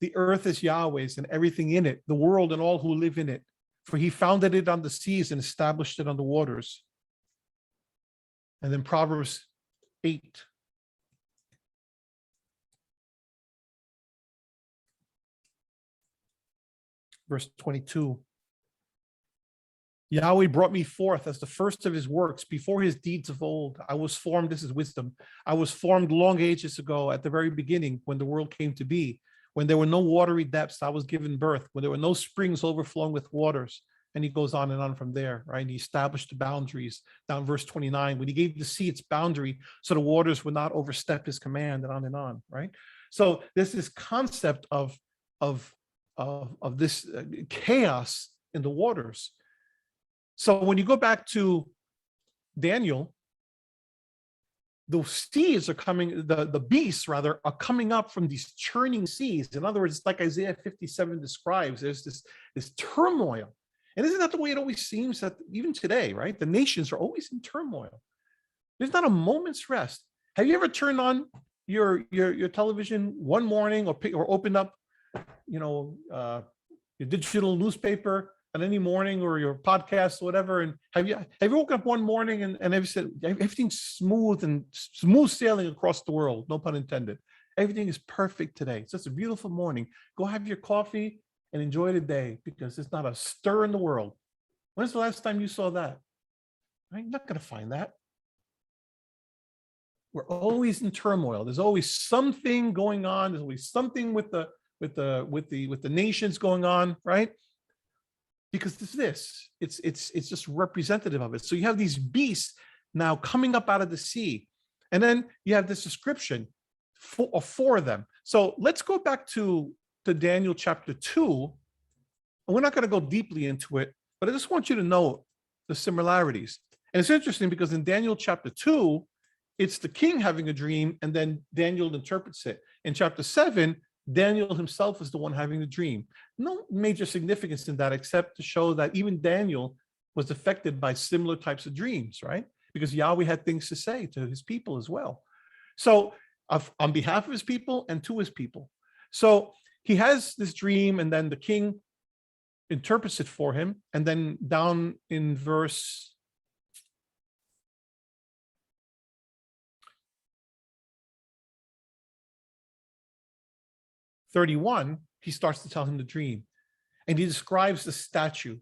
The earth is Yahweh's and everything in it, the world and all who live in it. For he founded it on the seas and established it on the waters. And then Proverbs 8. Verse 22. Yahweh brought me forth as the first of his works before his deeds of old. I was formed, this is wisdom. I was formed long ages ago at the very beginning when the world came to be. When there were no watery depths, I was given birth. When there were no springs overflowing with waters. And he goes on and on from there, right? And he established the boundaries down verse 29, when he gave the sea its boundary so the waters would not overstep his command, and on, right? So there's this concept of this chaos in the waters. So when you go back to Daniel, the seas are coming, the beasts rather, are coming up from these churning seas. In other words, like Isaiah 57 describes, there's this turmoil. And isn't that the way it always seems that even today, right? The nations are always in turmoil. There's not a moment's rest. Have you ever turned on your television one morning or opened up, your digital newspaper on any morning or your podcast or whatever, and have you woken up one morning and have you said everything's smooth sailing across the world, no pun intended, everything is perfect today, it's just a beautiful morning, go have your coffee and enjoy the day because there's not a stir in the world? When's the last time you saw that? I'm not going to find that. We're always in turmoil. There's always something going on. There's always something with the nations going on, right? Because it's just representative of it. So you have these beasts now coming up out of the sea, and then you have this description for them. So let's go back to Daniel chapter 2. And we're not going to go deeply into it, but I just want you to know the similarities. And it's interesting because in Daniel chapter 2, it's the king having a dream, and then Daniel interprets it. In chapter 7, Daniel himself is the one having the dream. No major significance in that, except to show that even Daniel was affected by similar types of dreams, right? Because Yahweh had things to say to his people as well. So on behalf of his people and to his people. So he has this dream, and then the king interprets it for him. And then down in verse 31, he starts to tell him the dream. And he describes the statue.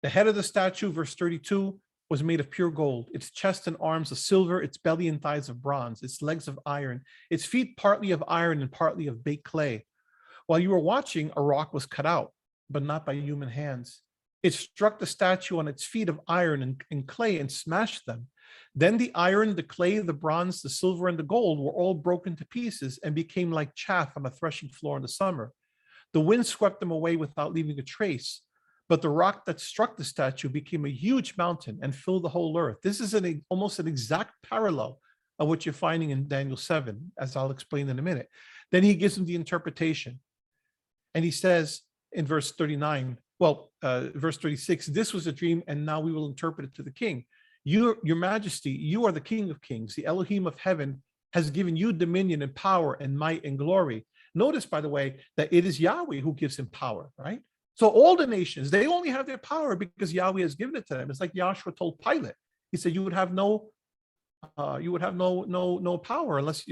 The head of the statue, verse 32, was made of pure gold, its chest and arms of silver, its belly and thighs of bronze, its legs of iron, its feet partly of iron and partly of baked clay. While you were watching, a rock was cut out, but not by human hands. It struck the statue on its feet of iron and clay and smashed them. Then the iron, the clay, the bronze, the silver, and the gold were all broken to pieces and became like chaff on a threshing floor in the summer. The wind swept them away without leaving a trace. But the rock that struck the statue became a huge mountain and filled the whole earth. This is almost an exact parallel of what you're finding in Daniel 7, as I'll explain in a minute. Then he gives him the interpretation. And he says in verse 39, verse 36, this was a dream, and now we will interpret it to the king. Your majesty, you are the king of kings. The Elohim of heaven has given you dominion and power and might and glory. Notice, by the way, that it is Yahweh who gives him power, right? So all the nations, they only have their power because Yahweh has given it to them. It's like Yahshua told Pilate. He said, you would have no power unless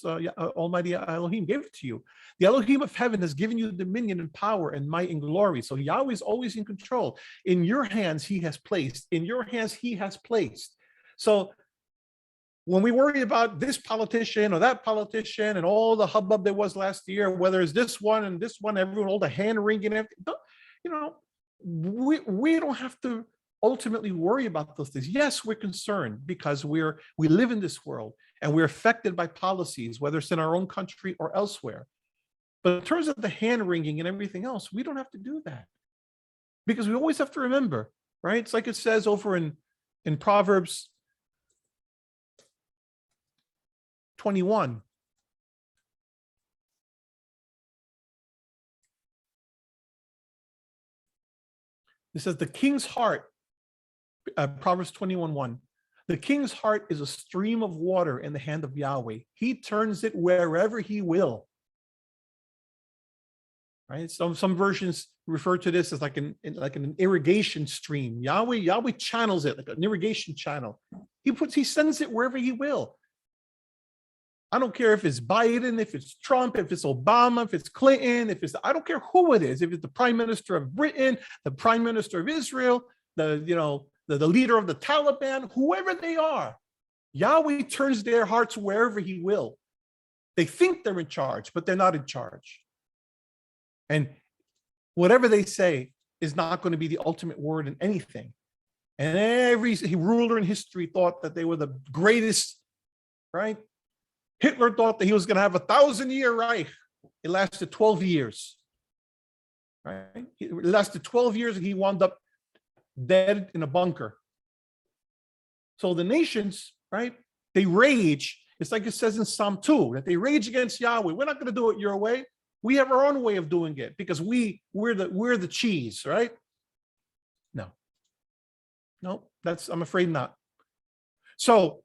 Almighty Elohim gave it to you. The Elohim of heaven has given you dominion and power and might and glory. So Yahweh is always in control. In your hands, he has placed. In your hands, he has placed. So when we worry about this politician or that politician and all the hubbub there was last year, whether it's this one and this one, everyone, all the hand wringing, everything, we don't have to ultimately worry about those things. Yes, we're concerned because we live in this world and we're affected by policies, whether it's in our own country or elsewhere. But in terms of the hand wringing and everything else, we don't have to do that, because we always have to remember, right? It's like it says over in Proverbs 21. It says the king's heart, Proverbs 21:1. The king's heart is a stream of water in the hand of Yahweh. He turns it wherever he will. Right? Some versions refer to this as like an irrigation stream. Yahweh channels it like an irrigation channel. He sends it wherever he will. I don't care if it's Biden, if it's Trump, if it's Obama, if it's Clinton, I don't care who it is, if it's the Prime Minister of Britain, the Prime Minister of Israel, the leader of the Taliban, whoever they are, Yahweh turns their hearts wherever he will. They think they're in charge, but they're not in charge. And whatever they say is not going to be the ultimate word in anything. And every ruler in history thought that they were the greatest, right? Hitler thought that he was going to have 1,000-year Reich. It lasted 12 years, right? It lasted 12 years and he wound up dead in a bunker. So the nations, right? They rage. It's like it says in Psalm 2, that they rage against Yahweh. We're not going to do it your way. We have our own way of doing it because we're the cheese, right? No, I'm afraid not. So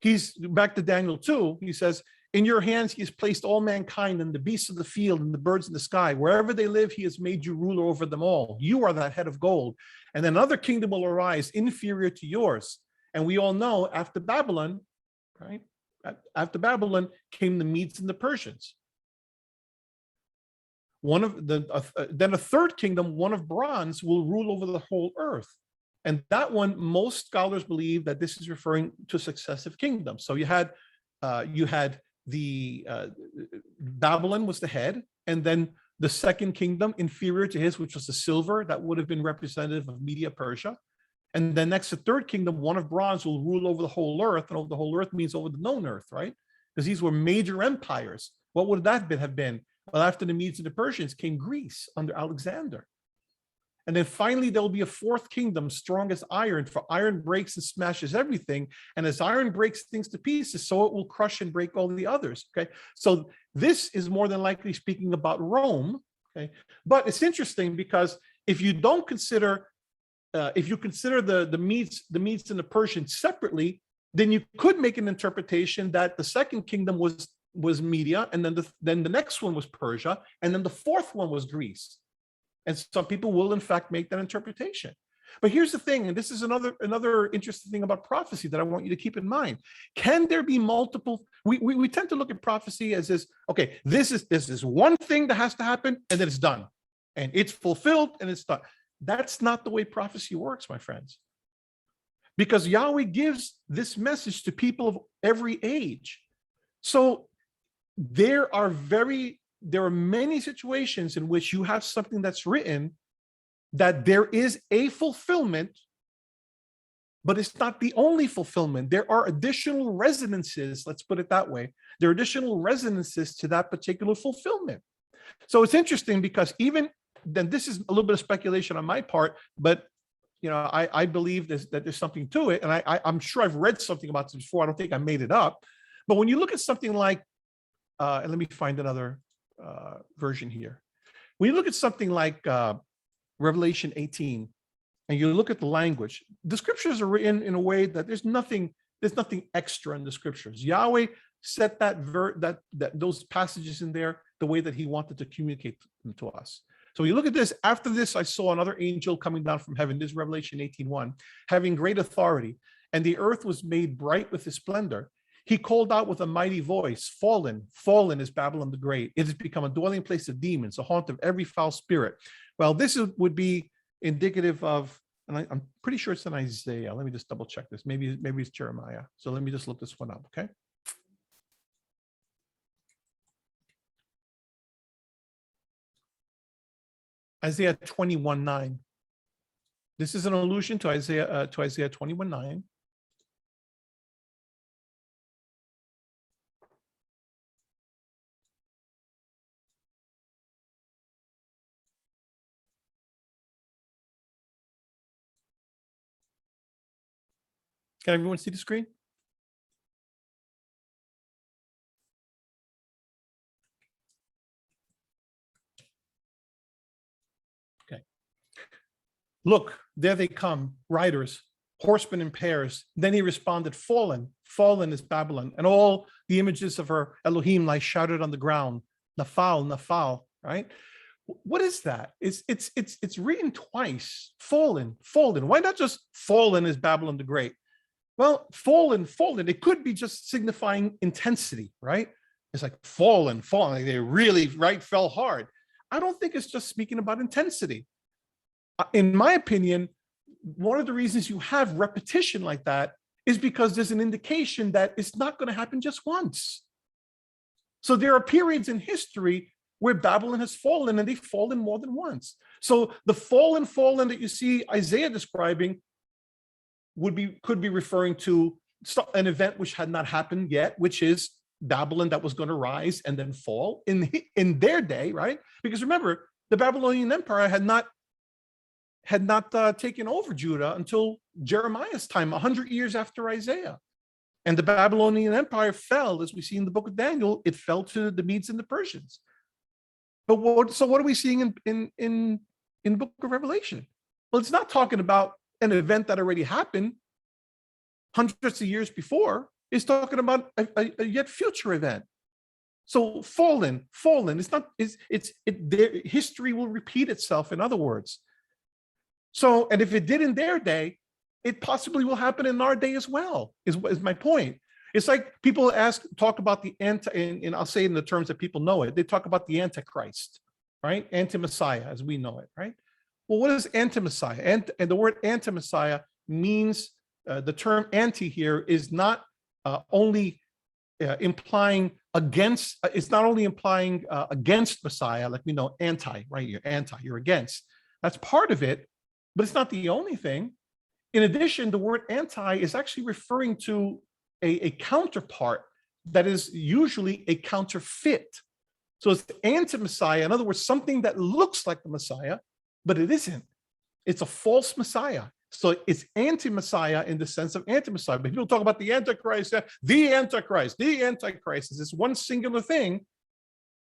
he's back to Daniel 2. He says, in your hands, he has placed all mankind and the beasts of the field and the birds in the sky. Wherever they live, he has made you ruler over them all. You are that head of gold. And then another kingdom will arise inferior to yours. And we all know after Babylon, right? After Babylon came the Medes and the Persians. Then a third kingdom, one of bronze, will rule over the whole earth. And that one, most scholars believe that this is referring to successive kingdoms. So you had the Babylon was the head, and then the second kingdom inferior to his, which was the silver, that would have been representative of Media Persia. And then next, the third kingdom, one of bronze, will rule over the whole earth, and over the whole earth means over the known earth, right? Because these were major empires. What would that have been? Well, after the Medes and the Persians came Greece under Alexander. And then finally, there will be a fourth kingdom, strong as iron, for iron breaks and smashes everything. And as iron breaks things to pieces, so it will crush and break all the others. Okay. So this is more than likely speaking about Rome. Okay. But it's interesting because if you don't consider, if you consider the Medes and the Persians separately, then you could make an interpretation that the second kingdom was Media, and then the next one was Persia, and then the fourth one was Greece. And some people will, in fact, make that interpretation. But here's the thing, and this is another interesting thing about prophecy that I want you to keep in mind. Can there be multiple? We tend to look at prophecy as this, okay, this is one thing that has to happen, and then it's done. And it's fulfilled, and it's done. That's not the way prophecy works, my friends. Because Yahweh gives this message to people of every age. So there are many situations in which you have something that's written that there is a fulfillment, but it's not the only fulfillment. There are additional resonances, let's put it that way. There are additional resonances to that particular fulfillment. So it's interesting because even then, this is a little bit of speculation on my part, but I believe that there's something to it. And I'm sure I've read something about this before. I don't think I made it up. But when you look at something like, and let me find another version here. When you look at something like Revelation 18, and you look at the language, the scriptures are written in a way that there's nothing extra in the scriptures. Yahweh set those passages in there the way that he wanted to communicate them to us. So you look at this. After this, I saw another angel coming down from heaven. This is Revelation 18:1, having great authority, and the earth was made bright with his splendor. He called out with a mighty voice, fallen is Babylon the Great. It has become a dwelling place of demons, a haunt of every foul spirit. Well, this would be indicative of, and I'm pretty sure it's in Isaiah. Let me just double check this. Maybe it's Jeremiah. So let me just look this one up, okay? Isaiah 21:9. This is an allusion to Isaiah 21:9. Can everyone see the screen? Okay. Look, there they come, riders, horsemen in pairs. Then he responded, fallen is Babylon, and all the images of her Elohim lie shouted on the ground. Nafal, right? What is that? It's written twice. Fallen. Why not just fallen is Babylon the Great? Well, fallen. It could be just signifying intensity, right? It's like fallen. Like they really, right, fell hard. I don't think it's just speaking about intensity. In my opinion, one of the reasons you have repetition like that is because there's an indication that it's not going to happen just once. So there are periods in history where Babylon has fallen, and they've fallen more than once. So the fallen that you see Isaiah describing could be referring to an event which had not happened yet, which is Babylon that was going to rise and then fall in their day, right? Because remember, the Babylonian Empire had not taken over Judah until Jeremiah's time, 100 years after Isaiah. And the Babylonian Empire fell, as we see in the book of Daniel, it fell to the Medes and the Persians. But what are we seeing in the book of Revelation? Well, it's not talking about an event that already happened hundreds of years before. It's talking about a yet future event. So fallen. It's not. History will repeat itself. In other words. So, and if it did in their day, it possibly will happen in our day as well. Is my point. It's like people talk about the and I'll say it in the terms that people know it. They talk about the Antichrist, right? Anti-Messiah, as we know it, right? Well, what is anti-Messiah? And the word anti-Messiah means the term anti here is not only implying against. It's not only implying against Messiah, like we know anti, right? You're anti, you're against. That's part of it, but it's not the only thing. In addition, the word anti is actually referring to a counterpart that is usually a counterfeit. So it's anti-Messiah. In other words, something that looks like the Messiah, but it isn't. It's a false Messiah. So it's anti-Messiah in the sense of anti-Messiah. But people talk about the Antichrist, the Antichrist is this one singular thing,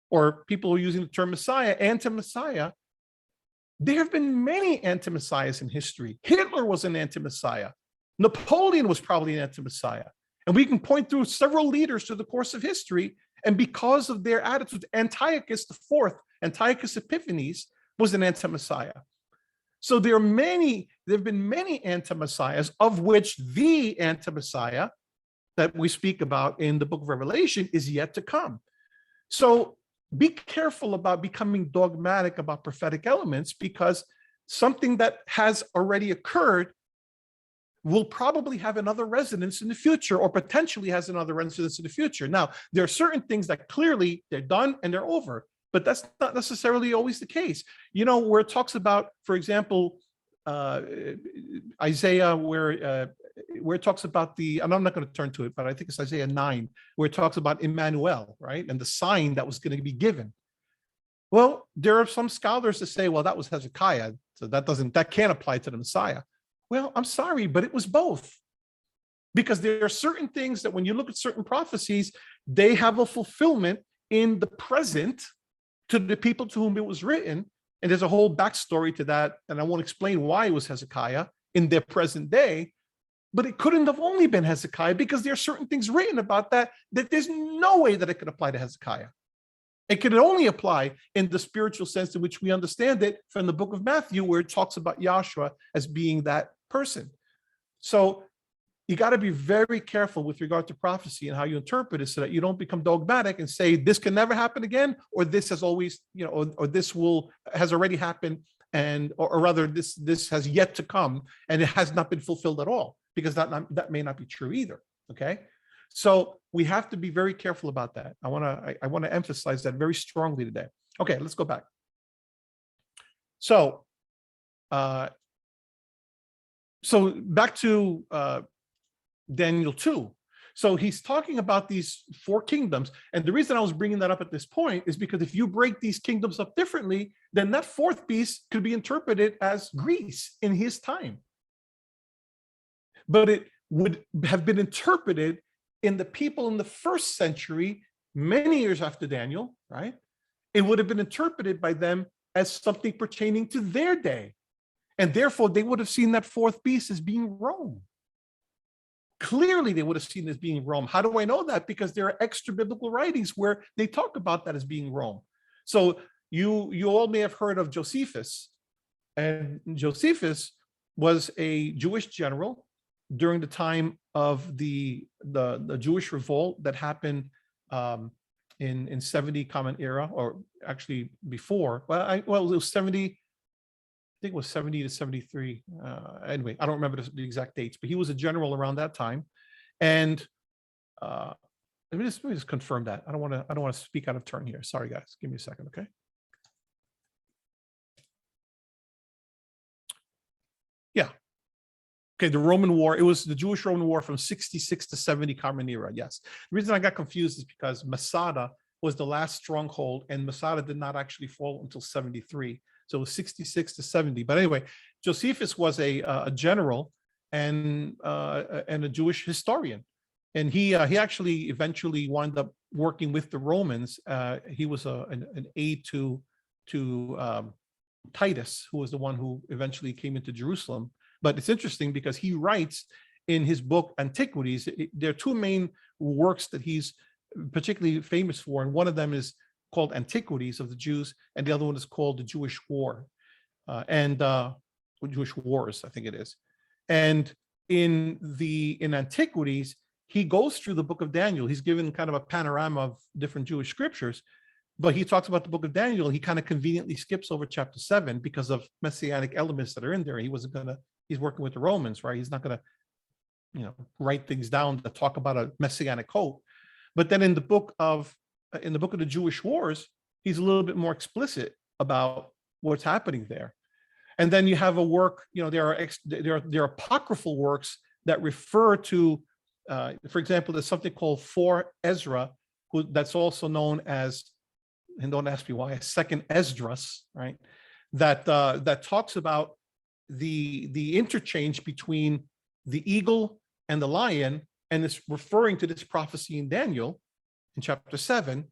or people are using the term Messiah, anti-Messiah. There have been many anti-Messiahs in history. Hitler was an anti-Messiah. Napoleon was probably an anti-Messiah. And we can point through several leaders through the course of history. And because of their attitude, Antiochus IV, Antiochus Epiphanes, was an anti-Messiah. So there have been many anti-Messiahs, of which the anti-Messiah that we speak about in the book of Revelation is yet to come. So be careful about becoming dogmatic about prophetic elements, because something that has already occurred will probably have another resonance in the future, or potentially has another resonance in the future. Now, there are certain things that clearly they're done and they're over, but that's not necessarily always the case. You know, where it talks about, for example, Isaiah, where it talks about and I'm not going to turn to it, but I think it's Isaiah 9, where it talks about Emmanuel, right? And the sign that was going to be given. Well, there are some scholars that say, well, that was Hezekiah, so that can't apply to the Messiah. Well, I'm sorry, but it was both. Because there are certain things that when you look at certain prophecies, they have a fulfillment in the present to the people to whom it was written. And there's a whole backstory to that, and I won't explain why it was Hezekiah in their present day, but it couldn't have only been Hezekiah, because there are certain things written about that there's no way that it could apply to Hezekiah. It could only apply in the spiritual sense in which we understand it from the book of Matthew, where it talks about Yahshua as being that person. So you got to be very careful with regard to prophecy and how you interpret it, so that you don't become dogmatic and say this can never happen again, or this has always, or this has already happened, and or rather this has yet to come and it has not been fulfilled at all, because that may not be true either. Okay, so we have to be very careful about that. I want to emphasize that very strongly today. Okay, let's go back. So back to Daniel 2. So he's talking about these 4 kingdoms. And the reason I was bringing that up at this point is because if you break these kingdoms up differently, then that 4th beast could be interpreted as Greece in his time. But it would have been interpreted in the people in the 1st century, many years after Daniel, right? It would have been interpreted by them as something pertaining to their day. And therefore, they would have seen that 4th beast as being Rome. Clearly, they would have seen it as being Rome. How do I know that? Because there are extra biblical writings where they talk about that as being Rome. So you all may have heard of Josephus. And Josephus was a Jewish general during the time of the Jewish revolt that happened in 70 Common Era, or actually before. Well, it was 70. think it was 70 to 73. Anyway, I don't remember the exact dates, but he was a general around that time. And let me just confirm that. I don't want to speak out of turn here. Sorry, guys. Give me a second, okay? Yeah. Okay, the Roman War. It was the Jewish-Roman War from 66 to 70 Common Era. Yes. The reason I got confused is because Masada was the last stronghold, and Masada did not actually fall until 73. So it was 66 to 70. But anyway, Josephus was a general and a Jewish historian, and he actually eventually wound up working with the Romans. He was an aide to Titus, who was the one who eventually came into Jerusalem. But it's interesting because he writes in his book Antiquities. There are two main works that he's particularly famous for, and one of them is called Antiquities of the Jews, and the other one is called the Jewish War, and Jewish Wars, I think it is. And in Antiquities, he goes through the book of Daniel. He's given kind of a panorama of different Jewish scriptures, but he talks about the book of Daniel. He kind of conveniently skips over chapter 7 because of messianic elements that are in there. He's working with the Romans, right? He's not gonna, write things down that talk about a messianic hope. But then in the book of the Jewish Wars, he's a little bit more explicit about what's happening there. And then you have a work, there are apocryphal works that refer to, for example, there's something called For Ezra, that's also known as, and don't ask me why, a second Esdras, right? That talks about the interchange between the eagle and the lion, and it's referring to this prophecy in Daniel in chapter 7.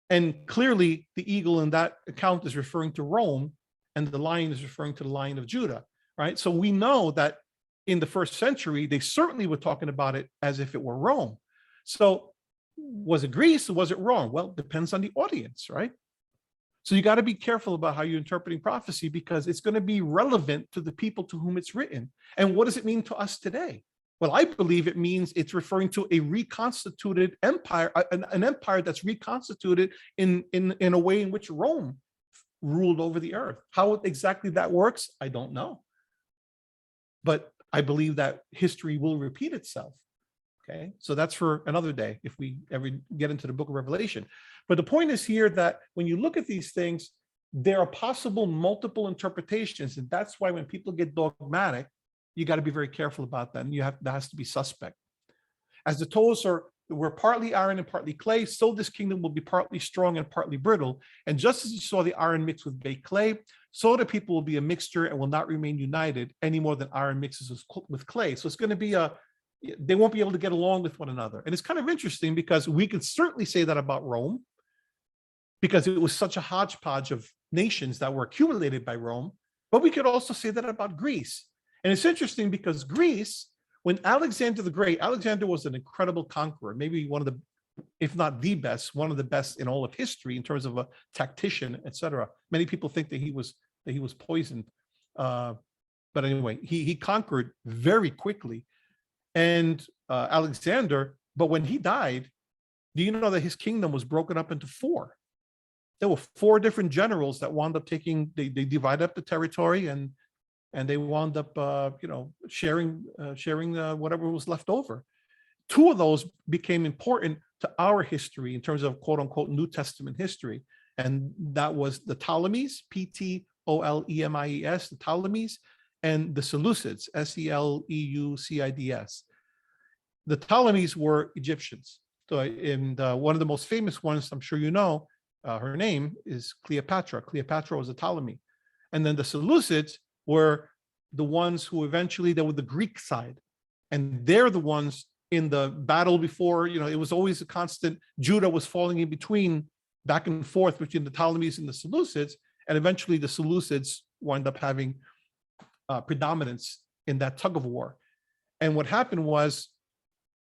And clearly the eagle in that account is referring to Rome, and the lion is referring to the Lion of Judah, right? So we know that in the first century, they certainly were talking about it as if it were Rome. So was it Greece or was it Rome? Well, it depends on the audience, right? So you got to be careful about how you're interpreting prophecy, because it's going to be relevant to the people to whom it's written. And what does it mean to us today? Well, I believe it means it's referring to a reconstituted empire, an empire that's reconstituted in a way in which Rome ruled over the earth. How exactly that works, I don't know. But I believe that history will repeat itself. Okay, so that's for another day if we ever get into the book of Revelation. But the point is here that when you look at these things, there are possible multiple interpretations. And that's why when people get dogmatic, you got to be very careful about that. And that has to be suspect. As the toes were partly iron and partly clay, so this kingdom will be partly strong and partly brittle. And just as you saw the iron mixed with baked clay, so the people will be a mixture and will not remain united any more than iron mixes with clay. So it's going to be they won't be able to get along with one another. And it's kind of interesting because we could certainly say that about Rome, because it was such a hodgepodge of nations that were accumulated by Rome. But we could also say that about Greece. And it's interesting because Greece, when Alexander the Great, Alexander was an incredible conqueror, maybe one of the, if not the best, one of the best in all of history in terms of a tactician, etc. Many people think that he was poisoned. But anyway, he conquered very quickly. And Alexander, but when he died, do you know that his kingdom was broken up into 4? There were 4 different generals that wound up they divided up the territory, and they wound up, sharing whatever was left over. 2 of those became important to our history in terms of quote unquote New Testament history. And that was the Ptolemies, Ptolemies, the Ptolemies, and the Seleucids, Seleucids. The Ptolemies were Egyptians. So, one of the most famous ones, I'm sure you know, her name is Cleopatra. Cleopatra was a Ptolemy. And then the Seleucids were the ones who eventually, they were the Greek side. And they're the ones in the battle before, it was always a constant, Judah was falling in between, back and forth between the Ptolemies and the Seleucids. And eventually the Seleucids wind up having predominance in that tug of war. And what happened was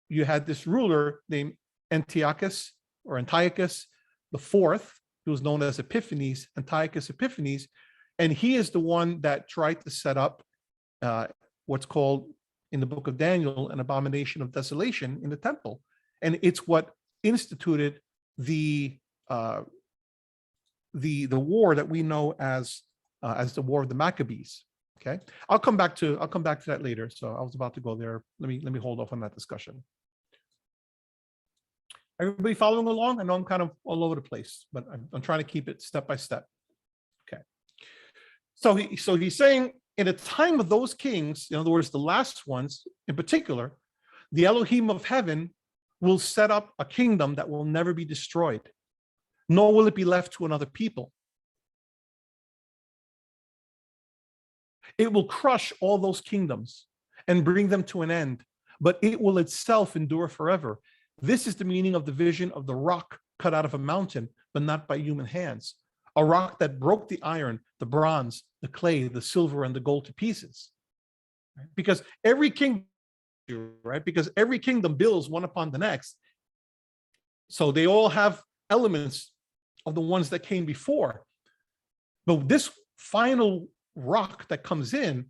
you had this ruler named Antiochus the fourth, who was known as Antiochus Epiphanes, and he is the one that tried to set up what's called in the book of Daniel an abomination of desolation in the temple, and it's what instituted the war that we know as as the War of the Maccabees. Okay, I'll come back to that later. So I was about to go there. Let me hold off on that discussion. Everybody following along? I know I'm kind of all over the place, but I'm trying to keep it step by step. Okay. So he's saying in the time of those kings, in other words, the last ones in particular, the Elohim of heaven will set up a kingdom that will never be destroyed, nor will it be left to another people. It will crush all those kingdoms and bring them to an end, but it will itself endure forever. This is the meaning of the vision of the rock cut out of a mountain, but not by human hands. A rock that broke the iron, the bronze, the clay, the silver, and the gold to pieces. Because every kingdom, right? Because every kingdom builds one upon the next. So they all have elements of the ones that came before. But this final rock that comes in,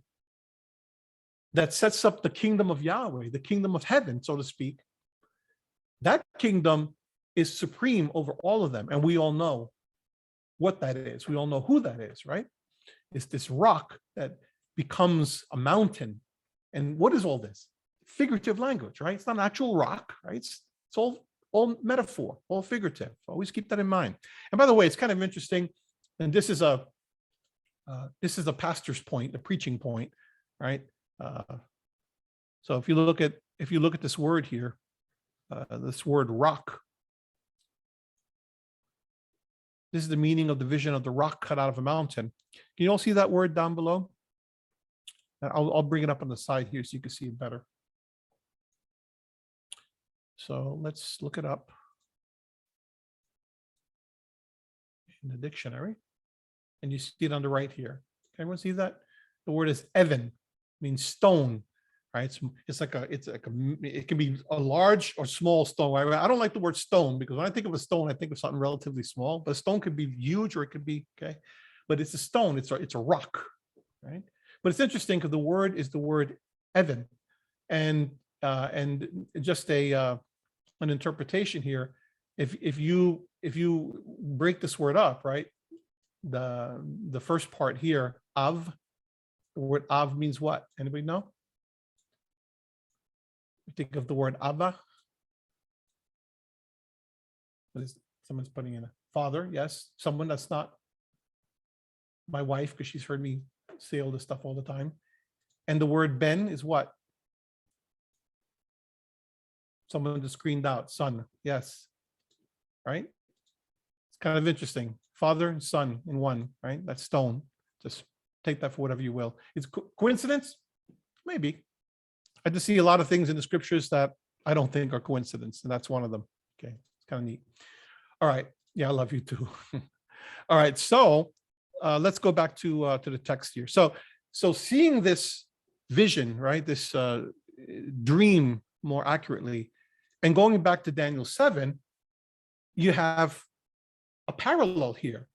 that sets up the kingdom of Yahweh, the kingdom of heaven, so to speak, that kingdom is supreme over all of them. And we all know what that is. We all know who that is, right? It's this rock that becomes a mountain. And what is all this? Figurative language, right? It's not an actual rock, right? It's all metaphor, all figurative. Always keep that in mind. And by the way, it's kind of interesting. And this is a pastor's point, a preaching point, right? So if you look at this word here, this word rock, this is the meaning of the vision of the rock cut out of a mountain. Can you all see that word down below? I'll bring it up on the side here so you can see it better. So let's look it up in the dictionary. And you see it on the right here. Can everyone see that? The word is Evan, means stone, right? It can be a large or small stone. Right? I don't like the word stone because when I think of a stone, I think of something relatively small. But a stone could be huge or it could be okay. But it's a stone. It's a rock, right? But it's interesting because the word is the word Evan, and just an interpretation here. If you break this word up, right? The first part here, av, the word av means what? Anybody know? Think of the word Abba. What is someone's putting in a father? Yes, someone that's not my wife, because she's heard me say all this stuff all the time. And the word Ben is what? Someone just screamed out, son. Yes, right? It's kind of interesting. Father and son in one, right? That's stone. Just take that for whatever you will. It's coincidence? Maybe. I just see a lot of things in the scriptures that I don't think are coincidence, and that's one of them. Okay, it's kind of neat. All right. Yeah, I love you too. All right. So let's go back to the text here. So seeing this vision, right? This dream more accurately, and going back to Daniel 7, you have a parallel here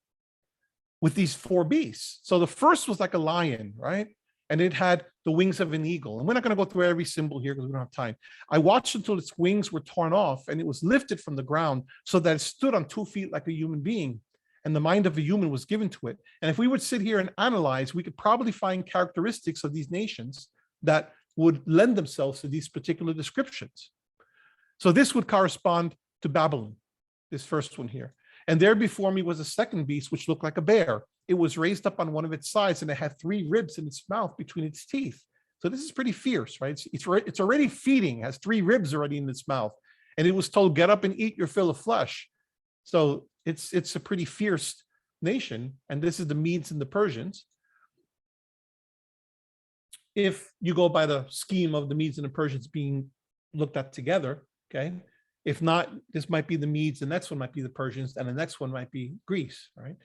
with these four beasts. So the first was like a lion, right? And it had the wings of an eagle. And we're not going to go through every symbol here because we don't have time. I watched until its wings were torn off and it was lifted from the ground so that it stood on 2 feet like a human being. And the mind of a human was given to it. And if we would sit here and analyze, we could probably find characteristics of these nations that would lend themselves to these particular descriptions. So this would correspond to Babylon, this first one here. And there before me was a second beast, which looked like a bear. It was raised up on one of its sides, and it had 3 ribs in its mouth between its teeth. So this is pretty fierce, right? It's already feeding, has 3 ribs already in its mouth. And it was told, get up and eat your fill of flesh. So it's a pretty fierce nation. And this is the Medes and the Persians. If you go by the scheme of the Medes and the Persians being looked at together, okay? If not, this might be the Medes, the next one might be the Persians, and the next one might be Greece, right?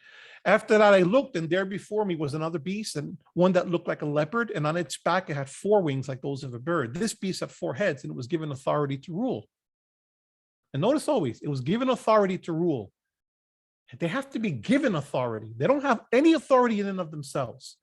After that, I looked, and there before me was another beast, and one that looked like a leopard, and on its back it had 4 wings like those of a bird. This beast had 4 heads, and it was given authority to rule. And notice always, it was given authority to rule. They have to be given authority. They don't have any authority in and of themselves.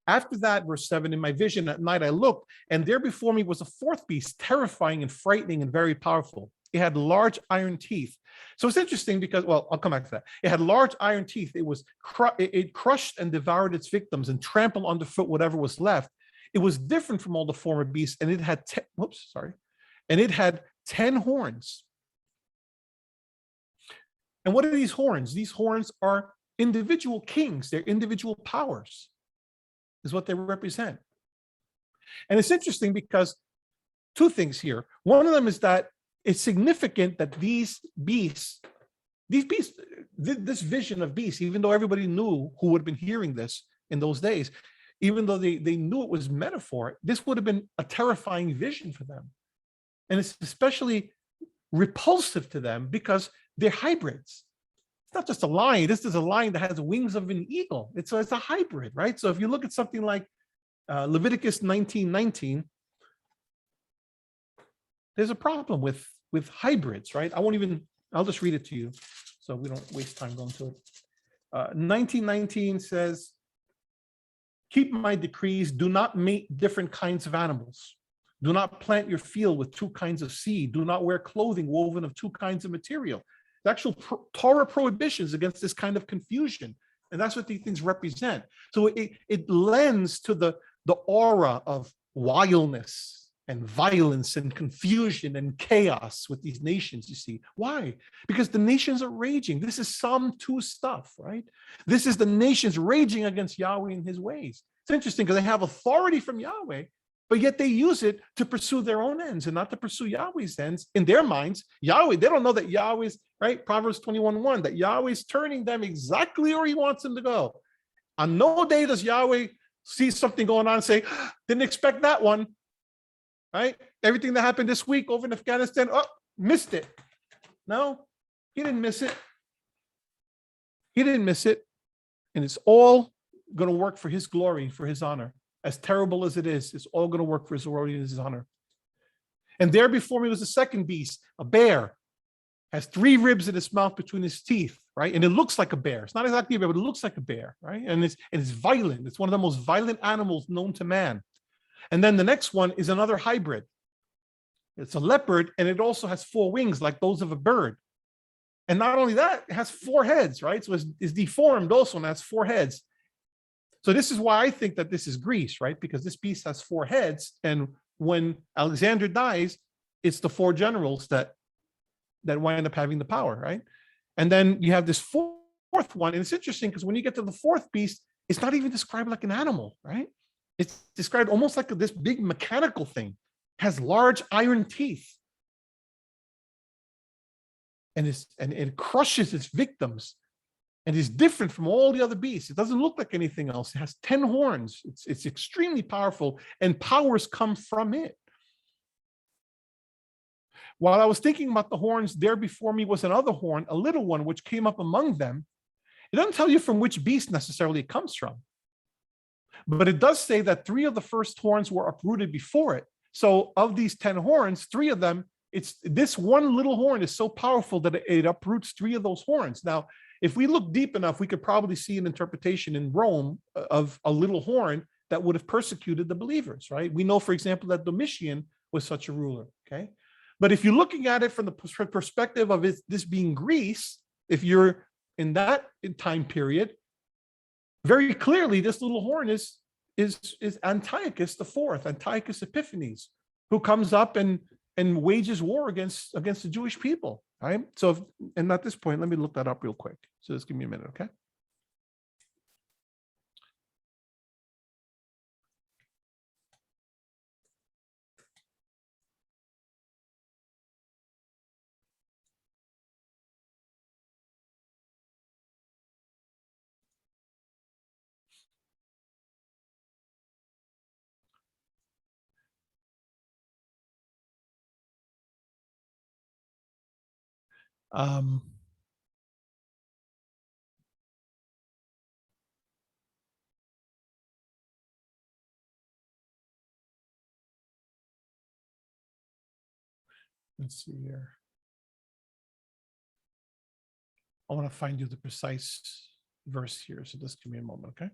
After that, verse 7, in my vision at night I looked, and there before me was a 4th beast, terrifying and frightening and very powerful. it had large iron teeth. So it's interesting because, well, I'll come back to that. It had large iron teeth. It crushed and devoured its victims and trampled underfoot whatever was left. It was different from all the former beasts, and it had and it had 10 horns. And what are these horns? These horns are individual kings. They're individual powers, is what they represent. And it's interesting because two things here. One of them is that it's significant that this vision of beasts, even though everybody knew who would have been hearing this in those days, even though they knew it was metaphor, this would have been a terrifying vision for them. And it's especially repulsive to them because they're hybrids. It's not just a lion. This is a lion that has wings of an eagle. It's a hybrid, right? So if you look at something like Leviticus 19:19, there's a problem with hybrids, right? I'll just read it to you so we don't waste time going to it. 19:19 says, keep my decrees, do not mate different kinds of animals. Do not plant your field with two kinds of seed. Do not wear clothing woven of two kinds of material. The actual Torah prohibitions against this kind of confusion. And that's what these things represent. So it lends to the aura of wildness and violence and confusion and chaos with these nations, you see. Why? Because the nations are raging. This is Psalm 2 stuff, right? This is the nations raging against Yahweh and his ways. It's interesting because they have authority from Yahweh, but yet they use it to pursue their own ends and not to pursue Yahweh's ends. In their minds, Yahweh, they don't know that Yahweh's, right? Proverbs 21:1, that Yahweh's turning them exactly where he wants them to go. On no day does Yahweh see something going on and say, didn't expect that one, right? Everything that happened this week over in Afghanistan, missed it. No, he didn't miss it. He didn't miss it. And it's all going to work for his glory, for his honor. As terrible as it is, it's all going to work for his glory and his honor. And there before me was the second beast, a bear, has 3 ribs in its mouth between his teeth, right? And it looks like a bear. It's not exactly a bear, but it looks like a bear, right? And it's violent. It's one of the most violent animals known to man. And then the next one is another hybrid. It's a leopard, and it also has 4 wings like those of a bird. And not only that, it has 4 heads, right? So it's deformed also, and has 4 heads. So this is why I think that this is Greece, right? Because this beast has 4 heads, and when Alexander dies, it's the 4 generals that wind up having the power, right? And then you have this fourth one, and it's interesting because when you get to the 4th beast, it's not even described like an animal, right? It's described almost like this big mechanical thing, has large iron teeth, and it crushes its victims. And is different from all the other beasts. It doesn't look like anything else. It has 10 horns. It's extremely powerful, and powers come from it. While I was thinking about the horns, there before me was another horn, a little one, which came up among them. It doesn't tell you from which beast necessarily it comes from. But it does say that 3 of the first horns were uprooted before it. So of these 10 horns, 3 of them, this one little horn is so powerful that it uproots 3 of those horns. Now, if we look deep enough, we could probably see an interpretation in Rome of a little horn that would have persecuted the believers, right? We know, for example, that Domitian was such a ruler, okay? But if you're looking at it from the perspective of this being Greece, if you're in that time period, very clearly this little horn is Antiochus IV, Antiochus Epiphanes, who comes up and wages war against the Jewish people, right? So, and at this point, let me look that up real quick. So just give me a minute, okay? Let's see here. I want to find you the precise verse here. So just give me a moment, okay?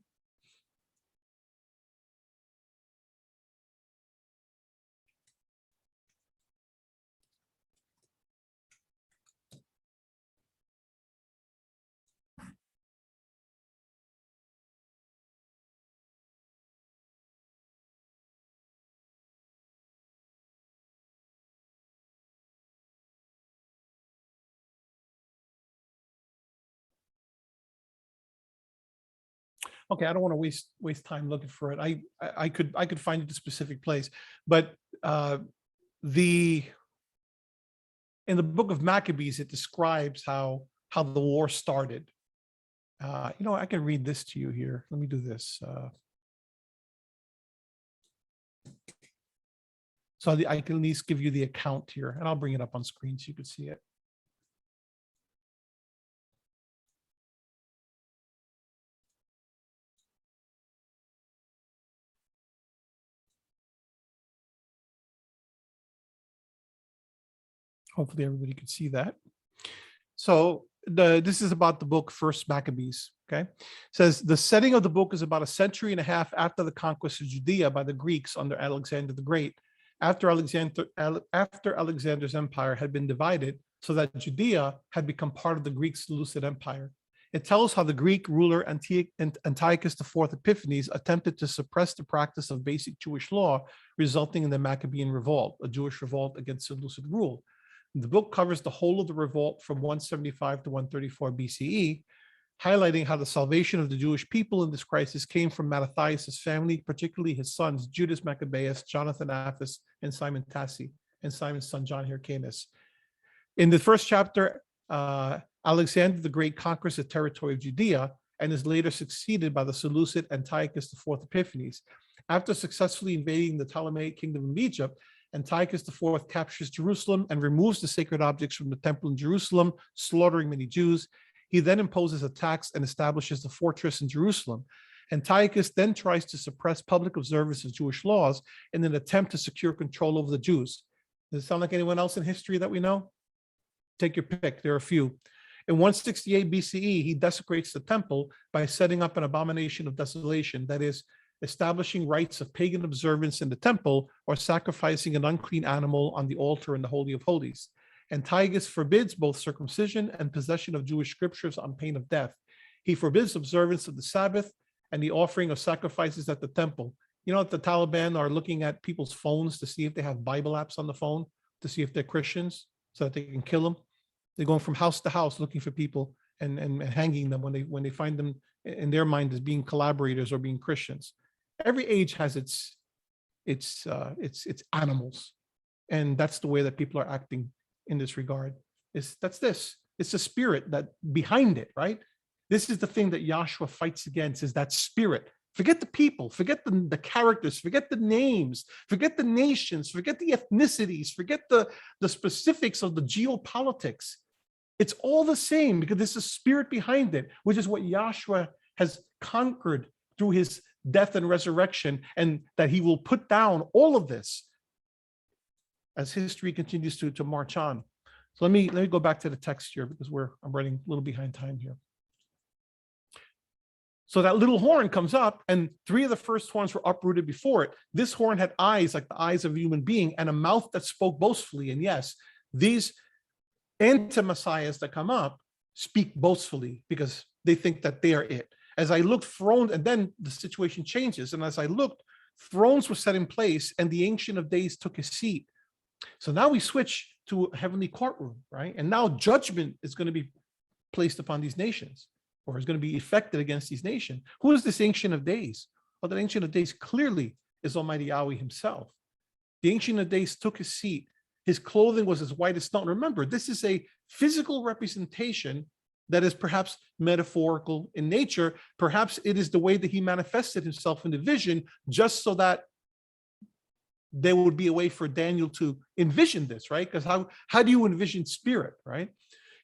Okay, I don't want to waste time looking for it. I could find it a specific place, but the in the book of Maccabees it describes how the war started. I can read this to you here. Let me do this. So I can at least give you the account here, and I'll bring it up on screen so you can see it. Hopefully everybody can see that. So this is about the book First Maccabees. Okay, it says the setting of the book is about a century and a half after the conquest of Judea by the Greeks under Alexander the Great. After Alexander's empire had been divided, so that Judea had become part of the Greek Seleucid Empire. It tells how the Greek ruler Antiochus IV Epiphanes attempted to suppress the practice of basic Jewish law, resulting in the Maccabean revolt, a Jewish revolt against Seleucid rule. The book covers the whole of the revolt from 175 to 134 BCE, highlighting how the salvation of the Jewish people in this crisis came from Mattathias' family, particularly his sons, Judas Maccabeus, Jonathan Apphus, and Simon Tassi, and Simon's son, John Hyrcanus. In the first chapter, Alexander the Great conquers the territory of Judea and is later succeeded by the Seleucid Antiochus IV Epiphanes. After successfully invading the Ptolemaic kingdom of Egypt, Antiochus IV captures Jerusalem and removes the sacred objects from the temple in Jerusalem, slaughtering many Jews. He then imposes a tax and establishes the fortress in Jerusalem. Antiochus then tries to suppress public observance of Jewish laws in an attempt to secure control over the Jews. Does it sound like anyone else in history that we know? Take your pick, there are a few. In 168 BCE, he desecrates the temple by setting up an abomination of desolation, that is, establishing rites of pagan observance in the temple or sacrificing an unclean animal on the altar in the Holy of Holies. Antiochus forbids both circumcision and possession of Jewish scriptures on pain of death. He forbids observance of the Sabbath and the offering of sacrifices at the temple. You know, the Taliban are looking at people's phones to see if they have Bible apps on the phone, to see if they're Christians so that they can kill them. They're going from house to house looking for people and hanging them when they find them in their mind as being collaborators or being Christians. Every age has its animals, and that's the way that people are acting in this regard. It's the spirit that behind it, right? This is the thing that Yahshua fights against, is that spirit. Forget the people, forget the characters, forget the names, forget the nations, forget the ethnicities, forget the specifics of the geopolitics. It's all the same because there's a spirit behind it, which is what Yahshua has conquered through his death and resurrection, and that he will put down all of this as history continues to march on. So let me go back to the text here because I'm running a little behind time here. So that little horn comes up, and 3 of the first horns were uprooted before it. This horn had eyes like the eyes of a human being and a mouth that spoke boastfully. And yes, these anti-messiahs that come up speak boastfully because they think that they are it. As I looked, thrones, and then the situation changes. And as I looked, thrones were set in place, and the Ancient of Days took his seat. So now we switch to a heavenly courtroom, right? And now judgment is going to be placed upon these nations, or is going to be effected against these nations. Who is this Ancient of Days? Well, the Ancient of Days clearly is Almighty Yahweh himself. The Ancient of Days took his seat. His clothing was as white as snow. Remember, this is a physical representation that is perhaps metaphorical in nature. Perhaps it is the way that he manifested himself in the vision, just so that there would be a way for Daniel to envision this, right? Because how do you envision spirit, right?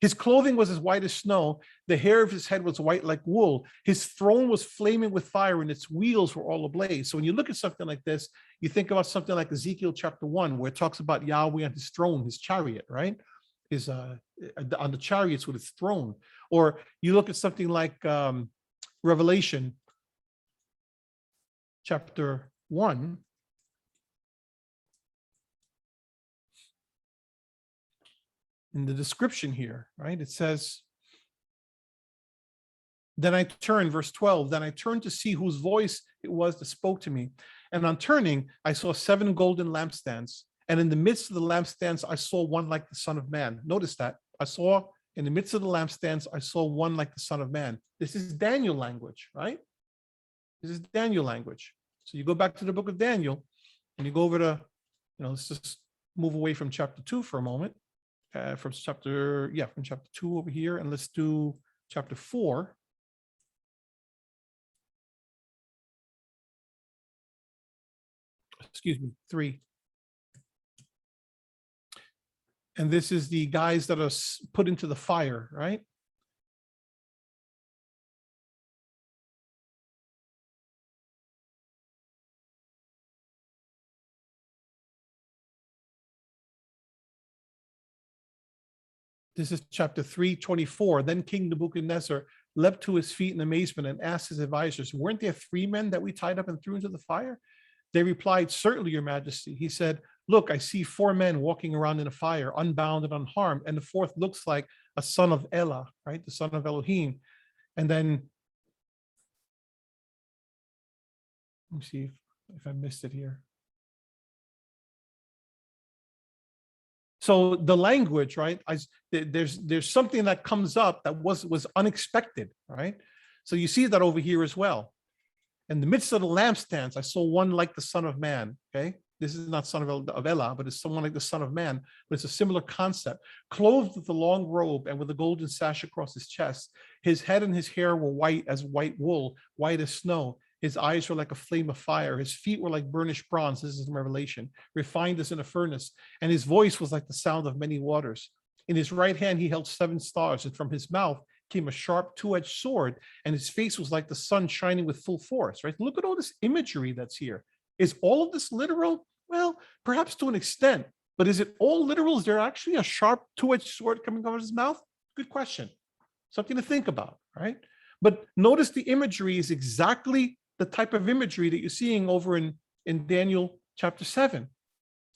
His clothing was as white as snow. The hair of his head was white like wool. His throne was flaming with fire, and its wheels were all ablaze. So when you look at something like this, you think about something like Ezekiel chapter 1, where it talks about Yahweh on his throne, his chariot, right? Is on the chariots with his throne. Or you look at something like Revelation chapter 1. In the description here, right? It says, then I turned, verse 12, then I turned to see whose voice it was that spoke to me. And on turning, I saw 7 golden lampstands. And in the midst of the lampstands, I saw one like the Son of Man. Notice that. I saw in the midst of the lampstands, I saw one like the Son of Man. This is Daniel language, right? This is Daniel language. So you go back to the book of Daniel and you go over to, let's just move away from chapter 2 for a moment. From chapter 2 over here, and let's do chapter 4. Excuse me, 3. And this is the guys that are put into the fire, right? This is chapter 3:24. Then King Nebuchadnezzar leapt to his feet in amazement and asked his advisors, weren't there 3 men that we tied up and threw into the fire? They replied, certainly, your majesty. He said, look, I see 4 men walking around in a fire, unbound and unharmed. And the 4th looks like a son of Elah, right? The son of Elohim. And then, let me see if I missed it here. So the language, right? There's something that comes up that was unexpected, right? So you see that over here as well. In the midst of the lampstands, I saw one like the Son of Man. Okay, this is not son of Elah, but it's someone like the Son of Man. But it's a similar concept. Clothed with a long robe and with a golden sash across his chest, his head and his hair were white as white wool, white as snow. His eyes were like a flame of fire. His feet were like burnished bronze. This is in Revelation, refined as in a furnace. And his voice was like the sound of many waters. In his right hand, he held 7 stars, and from his mouth came a sharp 2-edged sword, and his face was like the sun shining with full force, right? Look at all this imagery that's here. Is all of this literal? Well, perhaps to an extent, but is it all literal? Is there actually a sharp 2-edged sword coming out of his mouth? Good question. Something to think about, right? But notice the imagery is exactly the type of imagery that you're seeing over in Daniel chapter 7,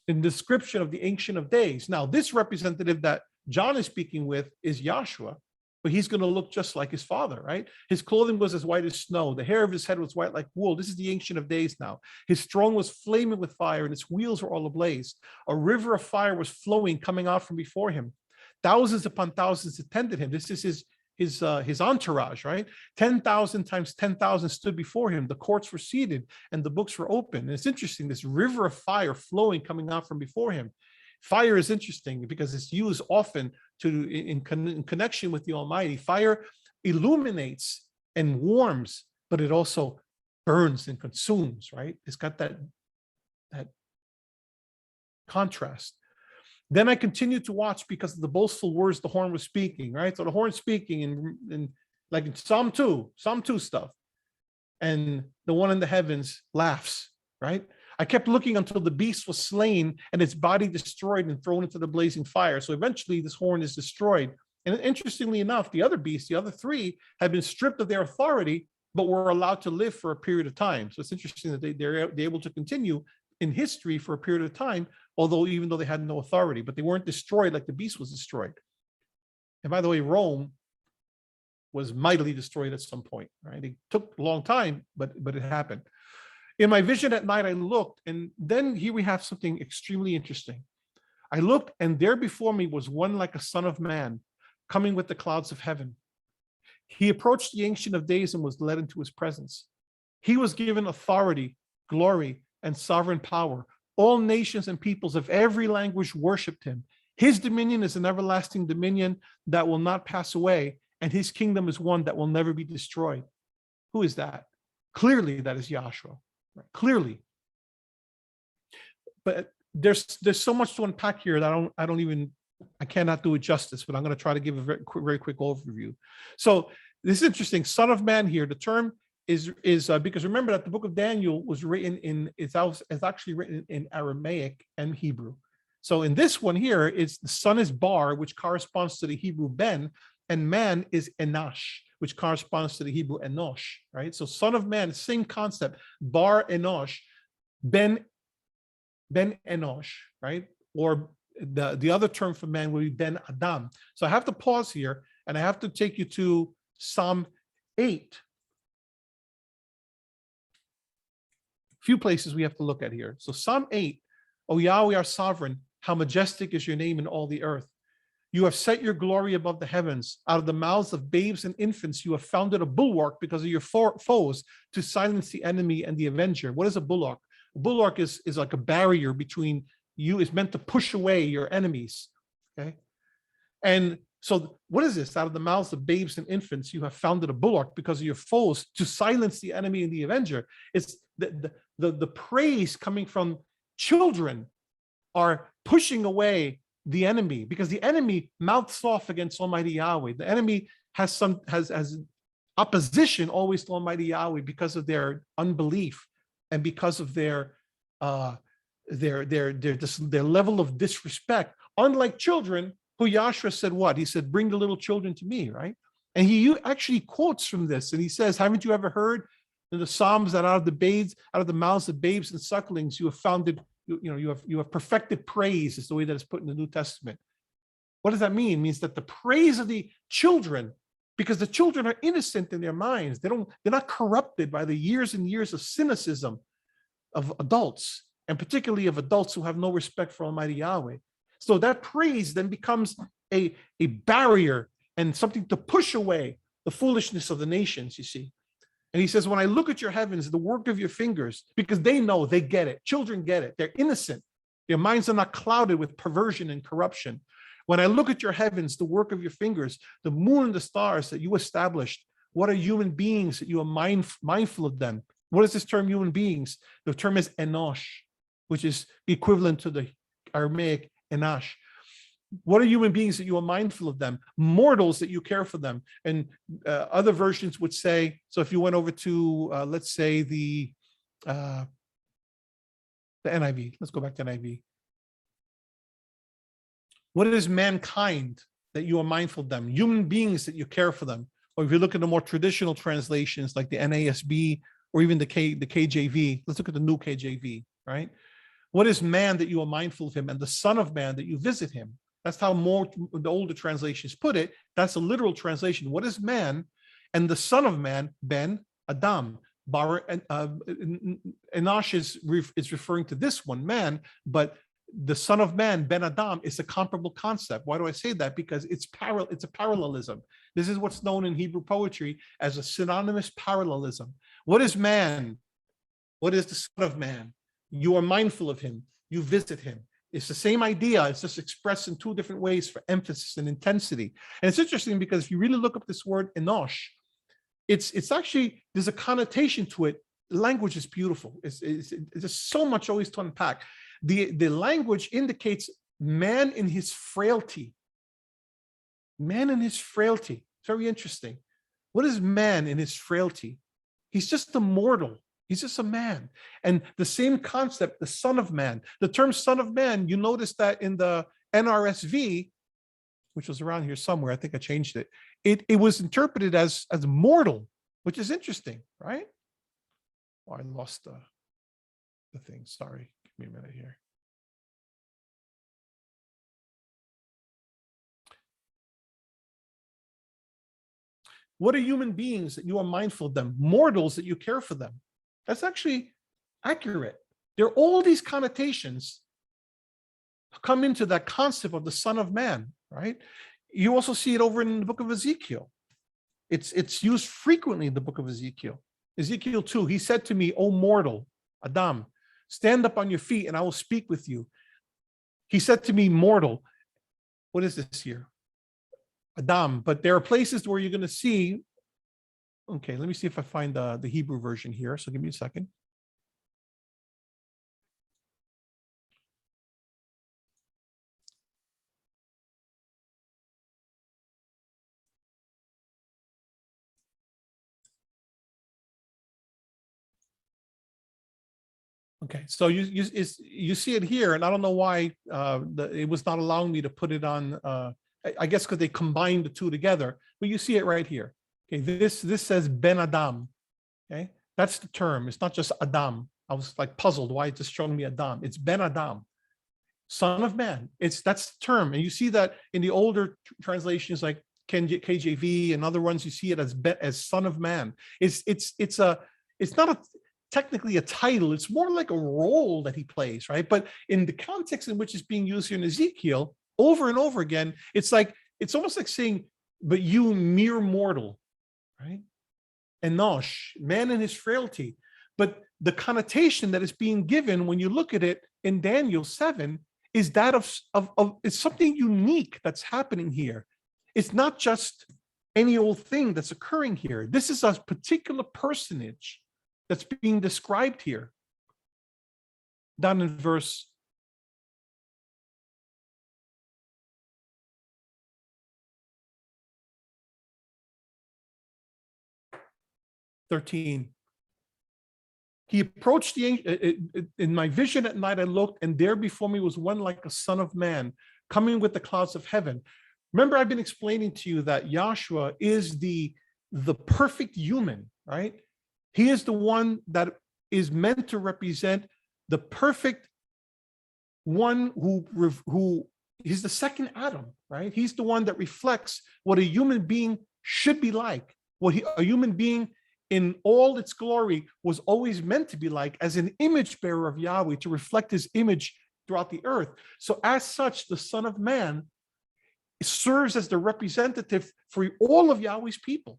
in the description of the Ancient of Days. Now, this representative that John is speaking with is Joshua, but he's going to look just like his father, right? His clothing was as white as snow. The hair of his head was white like wool. This is the Ancient of Days now. His throne was flaming with fire, and its wheels were all ablaze. A river of fire was flowing, coming out from before him. Thousands upon thousands attended him. This is his entourage, right? 10,000 times 10,000 stood before him. The courts were seated and the books were open. And it's interesting, this river of fire flowing, coming out from before him. Fire is interesting because it's used often in connection with the Almighty. Fire illuminates and warms, but it also burns and consumes, right? It's got that contrast. Then I continued to watch because of the boastful words the horn was speaking, right? So the horn speaking in like in Psalm 2 stuff. And the one in the heavens laughs, right? I kept looking until the beast was slain and its body destroyed and thrown into the blazing fire. So eventually this horn is destroyed. And interestingly enough, the other beasts, the other 3, had been stripped of their authority, but were allowed to live for a period of time. So it's interesting that they're able to continue in history for a period of time, even though they had no authority, but they weren't destroyed like the beast was destroyed. And by the way, Rome was mightily destroyed at some point, right? It took a long time, but it happened. In my vision at night, I looked, and then here we have something extremely interesting. I looked, and there before me was one like a son of man, coming with the clouds of heaven. He approached the Ancient of Days and was led into his presence. He was given authority, glory, and sovereign power. All nations and peoples of every language worshiped him. His dominion is an everlasting dominion that will not pass away, and his kingdom is one that will never be destroyed. Who is that? Clearly, that is Yahshua. Right? Clearly. But there's so much to unpack here that I cannot do it justice, but I'm going to try to give a very quick overview. So this is interesting. Son of Man here, the term is because remember that the book of Daniel was written it's actually written in Aramaic and Hebrew. So in this one here, the son is Bar, which corresponds to the Hebrew Ben, and man is Enosh, which corresponds to the Hebrew Enosh, right? So son of man, same concept, Bar Enosh, Ben Enosh, right? Or the other term for man would be Ben Adam. So I have to pause here and I have to take you to Psalm 8. Few places we have to look at here. So Psalm 8, O Yahweh, our sovereign, how majestic is your name in all the earth. You have set your glory above the heavens. Out of the mouths of babes and infants, you have founded a bulwark because of your foes to silence the enemy and the avenger. What is a bulwark? A bulwark is like a barrier between you. It's meant to push away your enemies. Okay. And so what is this? Out of the mouths of babes and infants, you have founded a bulwark because of your foes to silence the enemy and the avenger. It's the praise coming from children are pushing away the enemy, because the enemy mouths off against Almighty Yahweh. The enemy has opposition always to Almighty Yahweh because of their unbelief and because of their level of disrespect. Unlike children, who Yahshua said what? He said, "Bring the little children to me," right? And he actually quotes from this, and he says, "Haven't you ever heard in the Psalms that out of the mouths of babes and sucklings, you have founded." You have perfected praise, is the way that it's put in the New Testament. What does that mean? It means that the praise of the children, because the children are innocent in their minds. They're not corrupted by the years and years of cynicism of adults, and particularly of adults who have no respect for Almighty Yahweh. So that praise then becomes a barrier and something to push away the foolishness of the nations, you see. And he says, when I look at your heavens, the work of your fingers, because they know, they get it. Children get it. They're innocent. Their minds are not clouded with perversion and corruption. When I look at your heavens, the work of your fingers, the moon and the stars that you established, what are human beings that you are mindful of them? What is this term, human beings? The term is enosh, which is equivalent to the Aramaic enash. What are human beings that you are mindful of them? Mortals that you care for them. And other versions would say, so if you went over to, let's say the NIV, let's go back to NIV. What is mankind that you are mindful of them? Human beings that you care for them. Or if you look at the more traditional translations like the NASB or even the KJV, let's look at the new KJV, right? What is man that you are mindful of him, and the son of man that you visit him? That's how more the older translations put it. That's a literal translation. What is man? And the son of man, Ben Adam. Enosh is referring to this one, man, but the son of man, Ben Adam, is a comparable concept. Why do I say that? Because it's a parallelism. This is what's known in Hebrew poetry as a synonymous parallelism. What is man? What is the son of man? You are mindful of him. You visit him. It's the same idea. It's just expressed in two different ways for emphasis and intensity. And it's interesting because if you really look up this word enosh, it's actually, there's a connotation to it. The language is beautiful. It's just so much always to unpack. The language indicates man in his frailty. Man in his frailty. Very interesting. What is man in his frailty? He's just a mortal. He's just a man. And the same concept, the son of man. The term son of man, you notice that in the NRSV, which was around here somewhere, I think I changed it. It was interpreted as mortal, which is interesting, right? Oh, I lost the thing. Sorry. Give me a minute here. What are human beings that you are mindful of them? Mortals that you care for them. That's actually accurate. There are all these connotations come into that concept of the Son of Man, right? You also see it over in the book of Ezekiel. It's used frequently in the book of Ezekiel. Ezekiel 2, he said to me, "O mortal, Adam, stand up on your feet and I will speak with you." He said to me, mortal. What is this here? Adam. But there are places where you're going to see. Okay, let me see if I find the Hebrew version here. So give me a second. Okay, so you see it here, and I don't know why it was not allowing me to put it on. I guess because they combined the two together, but you see it right here. Okay, this says Ben Adam. Okay, that's the term. It's not just Adam. I was like puzzled why it's just showing me Adam. It's Ben Adam, Son of Man. That's the term, and you see that in the older translations like KJV and other ones. You see it as Son of Man. It's not technically a title. It's more like a role that he plays, right? But in the context in which it's being used here in Ezekiel, over and over again. It's almost like saying, but you mere mortal, right? Enosh, man in his frailty. But the connotation that is being given when you look at it in Daniel 7 is that of it's something unique that's happening here. It's not just any old thing that's occurring here. This is a particular personage that's being described here. Down in verse 13. He approached in my vision at night. I looked, and there before me was one like a son of man, coming with the clouds of heaven. Remember, I've been explaining to you that Yahshua is the perfect human, right? He is the one that is meant to represent the perfect one who he's the second Adam, right? He's the one that reflects what a human being should be like, what a human being in all its glory was always meant to be like, as an image bearer of Yahweh, to reflect his image throughout the earth. So as such, the Son of Man serves as the representative for all of Yahweh's people.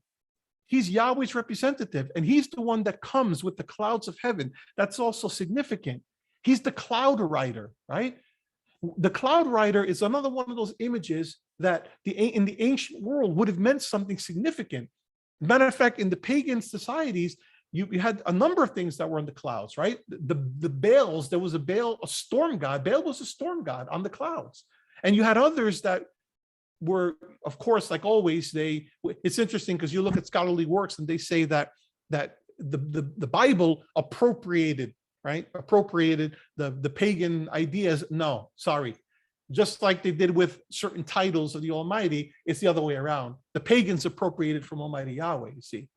He's Yahweh's representative, and he's the one that comes with the clouds of heaven. That's also significant. He's the cloud rider, right? The cloud rider is another one of those images that in the ancient world would have meant something significant. Matter of fact, in the pagan societies, you had a number of things that were in the clouds, right? The Baals, there was a Baal, a storm god. Baal was a storm god on the clouds. And you had others that were, of course, like always, it's interesting because you look at scholarly works and they say that the Bible appropriated the pagan ideas. No, sorry. Just like they did with certain titles of the Almighty, it's the other way around. The pagans appropriated from Almighty Yahweh, you see.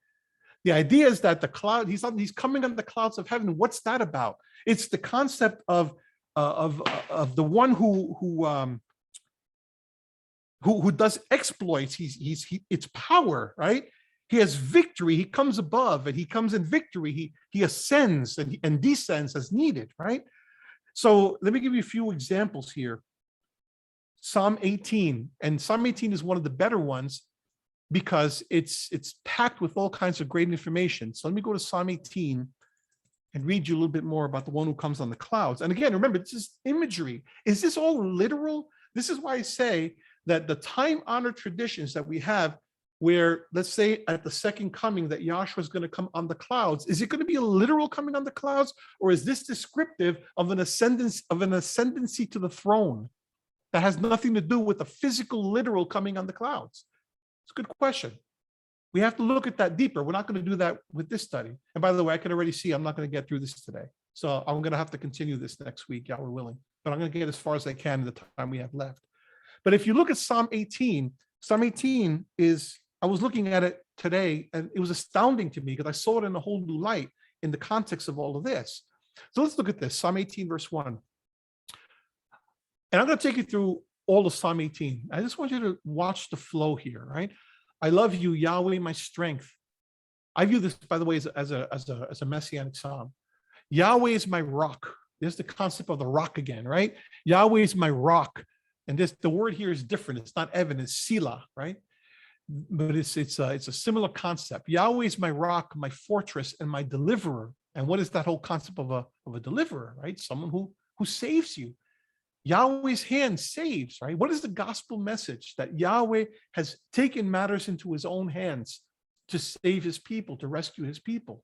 The idea is that the cloud, he's coming on the clouds of heaven. What's that about? It's the concept of the one who does exploits. It's power, right? He has victory. He comes above, and he comes in victory. He ascends and descends as needed, right? So let me give you a few examples here. Psalm 18, and Psalm 18 is one of the better ones because it's packed with all kinds of great information. So let me go to Psalm 18 and read you a little bit more about the one who comes on the clouds. And again, remember, this is imagery. Is this all literal? This is why I say that the time-honored traditions that we have, where, let's say, at the second coming, that Yahshua is going to come on the clouds, is it going to be a literal coming on the clouds, or is this descriptive of an ascendancy to the throne that has nothing to do with a physical, literal coming on the clouds? It's a good question. We have to look at that deeper. We're not going to do that with this study. And by the way, I can already see I'm not going to get through this today. So I'm going to have to continue this next week, Yahweh willing. But I'm going to get as far as I can in the time we have left. But if you look at Psalm 18 is, I was looking at it today, and it was astounding to me because I saw it in a whole new light in the context of all of this. So let's look at this, Psalm 18, verse 1. And I'm going to take you through all of Psalm 18. I just want you to watch the flow here, right? I love you, Yahweh, my strength. I view this, by the way, as a messianic psalm. Yahweh is my rock. There's the concept of the rock again, right? Yahweh is my rock. And the word here is different. It's not Evan, it's Selah, right? But it's a similar concept. Yahweh is my rock, my fortress, and my deliverer. And what is that whole concept of a deliverer, right? Someone who saves you. Yahweh's hand saves, right? What is the gospel message? That Yahweh has taken matters into his own hands to save his people, to rescue his people.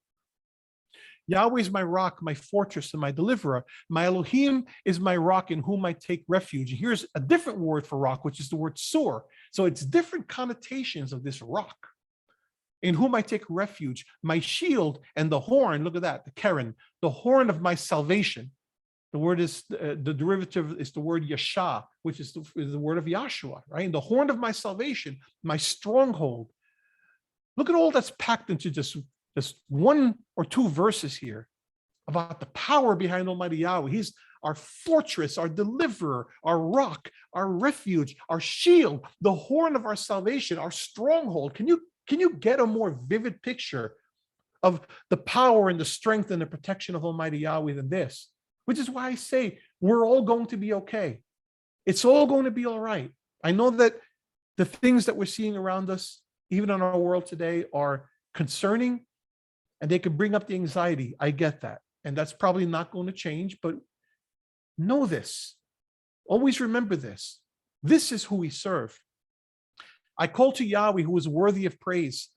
Yahweh is my rock, my fortress, and my deliverer. My Elohim is my rock in whom I take refuge. Here's a different word for rock, which is the word sor. So it's different connotations of this rock. In whom I take refuge, my shield and the horn, look at that, the Keren, the horn of my salvation. The word is, the derivative is the word Yasha, which is the word of Yahshua, right? And the horn of my salvation, my stronghold. Look at all that's packed into just one or two verses here about the power behind Almighty Yahweh. He's our fortress, our deliverer, our rock, our refuge, our shield, the horn of our salvation, our stronghold. Can you get a more vivid picture of the power and the strength and the protection of Almighty Yahweh than this? Which is why I say we're all going to be okay. It's all going to be all right. I know that the things that we're seeing around us, even in our world today, are concerning and they could bring up the anxiety. I get that. And that's probably not going to change, but know this. Always remember this. This is who we serve. I call to Yahweh who is worthy of praise,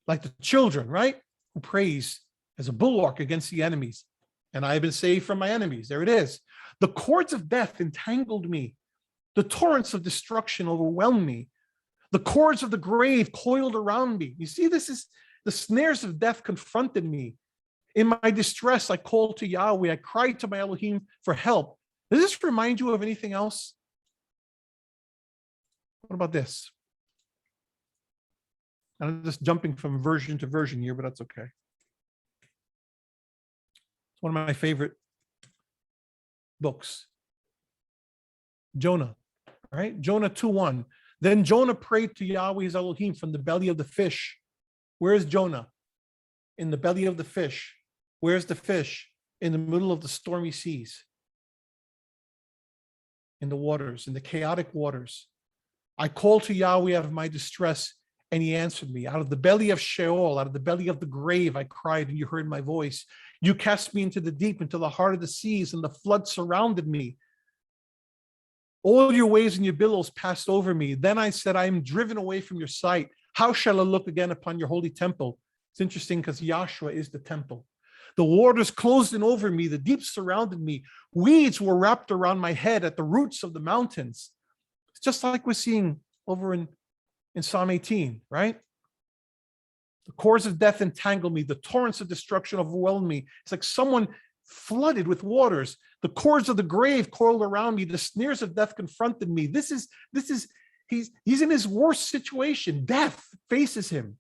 like the children, right? Who praise as a bulwark against the enemies. And I have been saved from my enemies. There it is. The cords of death entangled me. The torrents of destruction overwhelmed me. The cords of the grave coiled around me. You see, this is the snares of death confronted me. In my distress, I called to Yahweh. I cried to my Elohim for help. Does this remind you of anything else? What about this? I'm just jumping from version to version here, but that's okay. It's one of my favorite books. Jonah, right? Jonah 2:1. Then Jonah prayed to Yahweh his Elohim from the belly of the fish. Where is Jonah? In the belly of the fish. Where's the fish? In the middle of the stormy seas. In the waters, in the chaotic waters. I called to Yahweh out of my distress, and he answered me. Out of the belly of Sheol, out of the belly of the grave, I cried, and you heard my voice. You cast me into the deep, into the heart of the seas, and the flood surrounded me. All your waves and your billows passed over me. Then I said, I am driven away from your sight. How shall I look again upon your holy temple? It's interesting because Yahshua is the temple. The waters closed in over me. The deep surrounded me. Weeds were wrapped around my head at the roots of the mountains. It's just like we're seeing over in Psalm 18, right? The cords of death entangled me. The torrents of destruction overwhelmed me. It's like someone flooded with waters. The cords of the grave coiled around me. The snares of death confronted me. He's in his worst situation. Death faces him.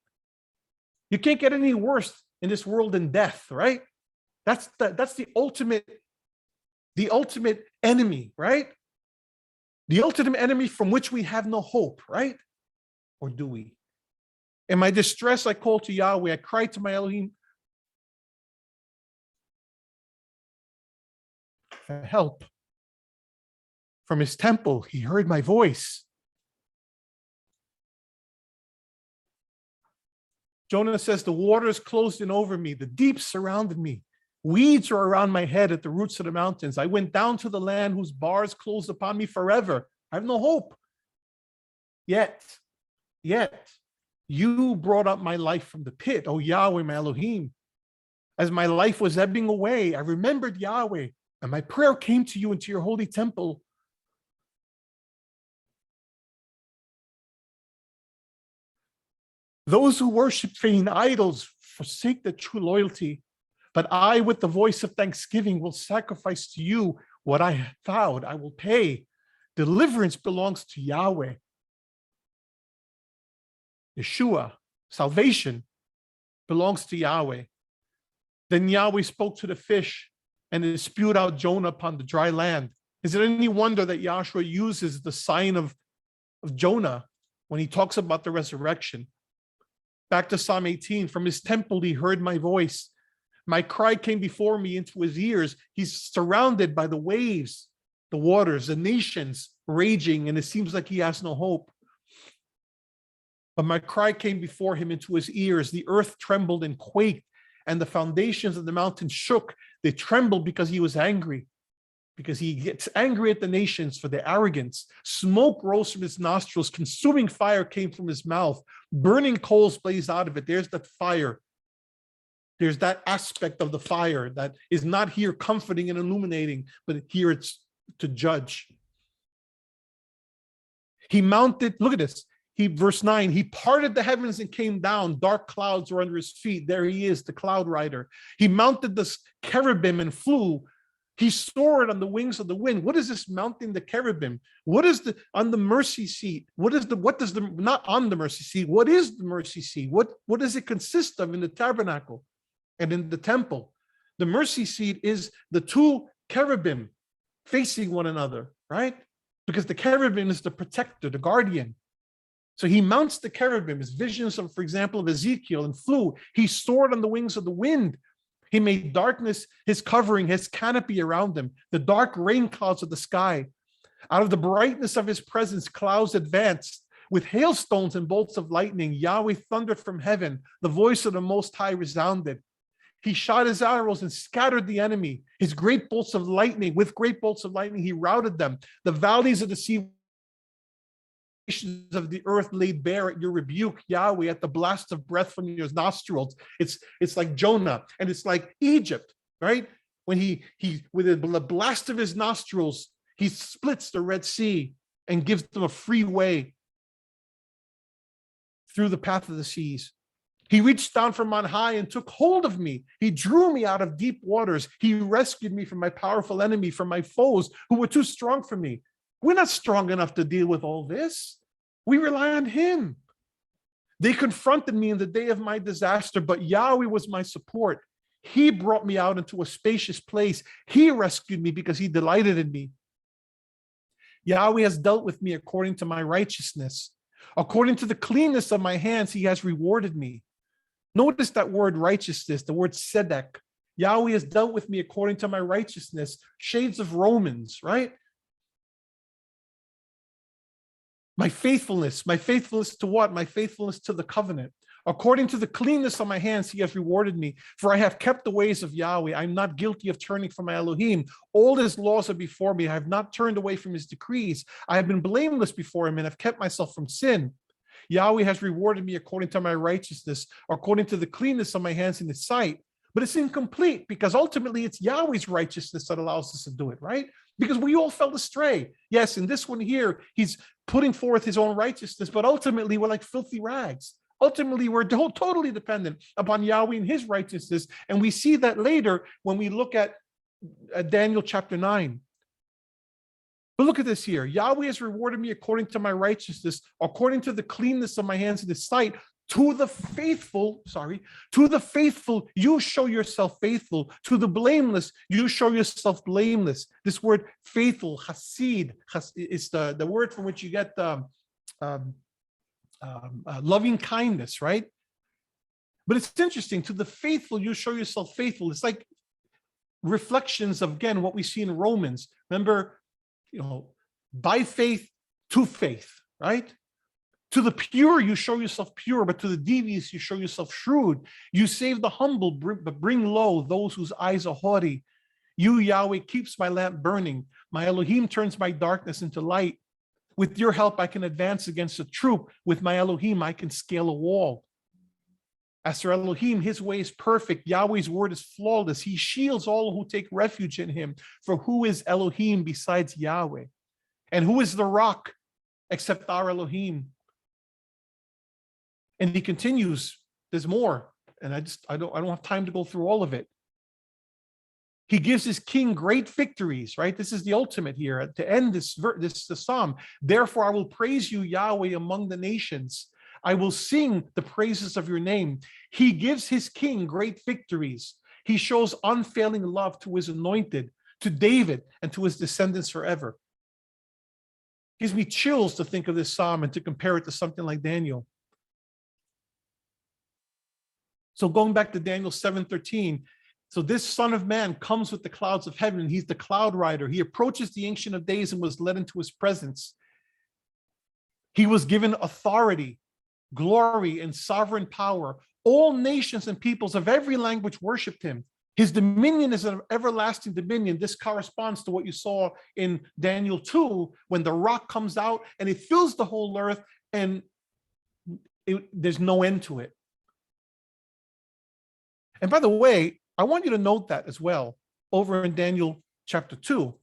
You can't get any worse in this world than death, right? That's the ultimate enemy, right? The ultimate enemy from which we have no hope, right? Or do we? In my distress, I called to Yahweh. I cried to my Elohim for help. From his temple, he heard my voice. Jonah says, the waters closed in over me. The deep surrounded me. Weeds are around my head at the roots of the mountains. I went down to the land whose bars closed upon me forever. I have no hope. Yet, you brought up my life from the pit, O Yahweh, my Elohim. As my life was ebbing away, I remembered Yahweh, and my prayer came to you into your holy temple. Those who worship vain idols forsake the true loyalty, but I, with the voice of thanksgiving, will sacrifice to you what I have vowed. I will pay. Deliverance belongs to Yahweh. Yeshua, salvation, belongs to Yahweh. Then Yahweh spoke to the fish, and it spewed out Jonah upon the dry land. Is it any wonder that Yahshua uses the sign of Jonah when he talks about the resurrection? Back to Psalm 18, from his temple he heard my voice. My cry came before me into his ears. He's surrounded by the waves, the waters, the nations raging, and it seems like he has no hope. But my cry came before him into his ears. The earth trembled and quaked, and the foundations of the mountain shook. They trembled because he was angry, because he gets angry at the nations for their arrogance. Smoke rose from his nostrils. Consuming fire came from his mouth. Burning coals blazed out of it. There's that fire. There's that aspect of the fire that is not here comforting and illuminating, but here it's to judge. He mounted, look at this. Verse 9, he parted the heavens and came down. Dark clouds were under his feet. There he is, the cloud rider. He mounted the cherubim and flew. He soared on the wings of the wind. What is this mounting the cherubim? What is on the mercy seat? Not on the mercy seat. What is the mercy seat? What does it consist of in the tabernacle and in the temple? The mercy seat is the two cherubim facing one another, right? Because the cherubim is the protector, the guardian. So he mounts the cherubim, his visions of, for example, of Ezekiel, and flew. He soared on the wings of the wind. He made darkness his covering, his canopy around him, the dark rain clouds of the sky. Out of the brightness of his presence, clouds advanced. With hailstones and bolts of lightning, Yahweh thundered from heaven. The voice of the Most High resounded. He shot his arrows and scattered the enemy. His great bolts of lightning, with great bolts of lightning, he routed them. The valleys of the sea of the earth laid bare at your rebuke, Yahweh, at the blast of breath from your nostrils. It's like Jonah, and it's like Egypt, right? When he with the blast of his nostrils, he splits the Red Sea and gives them a free way through the path of the seas. He reached down from on high and took hold of me. He drew me out of deep waters. He rescued me from my powerful enemy, from my foes who were too strong for me. We're not strong enough to deal with all this. We rely on him. They confronted me in the day of my disaster, but Yahweh was my support. He brought me out into a spacious place. He rescued me because he delighted in me. Yahweh has dealt with me according to my righteousness. According to the cleanness of my hands, he has rewarded me. Notice that word righteousness, the word tzedek. Yahweh has dealt with me according to my righteousness. Shades of Romans, right? My faithfulness to what? My faithfulness to the covenant. According to the cleanness of my hands, he has rewarded me. For I have kept the ways of Yahweh. I'm not guilty of turning from my Elohim. All his laws are before me. I have not turned away from his decrees. I have been blameless before him and have kept myself from sin. Yahweh has rewarded me according to my righteousness, according to the cleanness of my hands in his sight. But it's incomplete because ultimately it's Yahweh's righteousness that allows us to do it, right? Because we all fell astray. Yes, in this one here, he's putting forth his own righteousness, but ultimately we're like filthy rags. Ultimately, we're totally dependent upon Yahweh and his righteousness. And we see that later when we look at Daniel chapter 9. But look at this here. Yahweh has rewarded me according to my righteousness, according to the cleanness of my hands in his sight. To the faithful, you show yourself faithful. To the blameless, you show yourself blameless. This word faithful, hasid, is the word from which you get loving kindness, right? But it's interesting. To the faithful, you show yourself faithful. It's like reflections of, again, what we see in Romans. Remember, by faith to faith, right? To the pure, you show yourself pure, but to the devious, you show yourself shrewd. You save the humble, but bring low those whose eyes are haughty. You, Yahweh, keeps my lamp burning. My Elohim turns my darkness into light. With your help, I can advance against a troop. With my Elohim, I can scale a wall. As for Elohim, his way is perfect. Yahweh's word is flawless. He shields all who take refuge in him. For who is Elohim besides Yahweh? And who is the rock except our Elohim? And he continues, there's more. And I don't have time to go through all of it. He gives his king great victories, right? This is the ultimate here to end this psalm. Therefore, I will praise you, Yahweh, among the nations. I will sing the praises of your name. He gives his king great victories. He shows unfailing love to his anointed, to David, and to his descendants forever. Gives me chills to think of this psalm and to compare it to something like Daniel. So going back to Daniel 7:13, so this Son of Man comes with the clouds of heaven. He's the cloud rider. He approaches the Ancient of Days and was led into his presence. He was given authority, glory, and sovereign power. All nations and peoples of every language worshiped him. His dominion is an everlasting dominion. This corresponds to what you saw in Daniel 2, when the rock comes out and it fills the whole earth and there's no end to it. And by the way, I want you to note that as well over in Daniel chapter 2.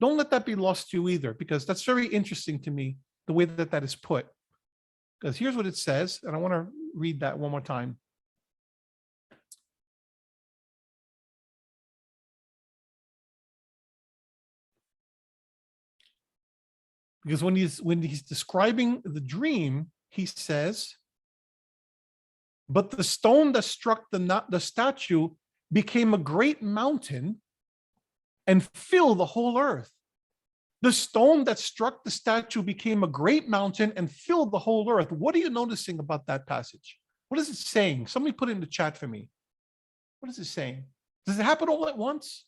Don't let that be lost to you either, because that's very interesting to me, the way that that is put. Because here's what it says, and I want to read that one more time. Because when he's describing the dream, he says, but the stone that struck the statue became a great mountain and filled the whole earth. The stone that struck the statue became a great mountain and filled the whole earth. What are you noticing about that passage? What is it saying? Somebody put it in the chat for me. What is it saying? Does it happen all at once?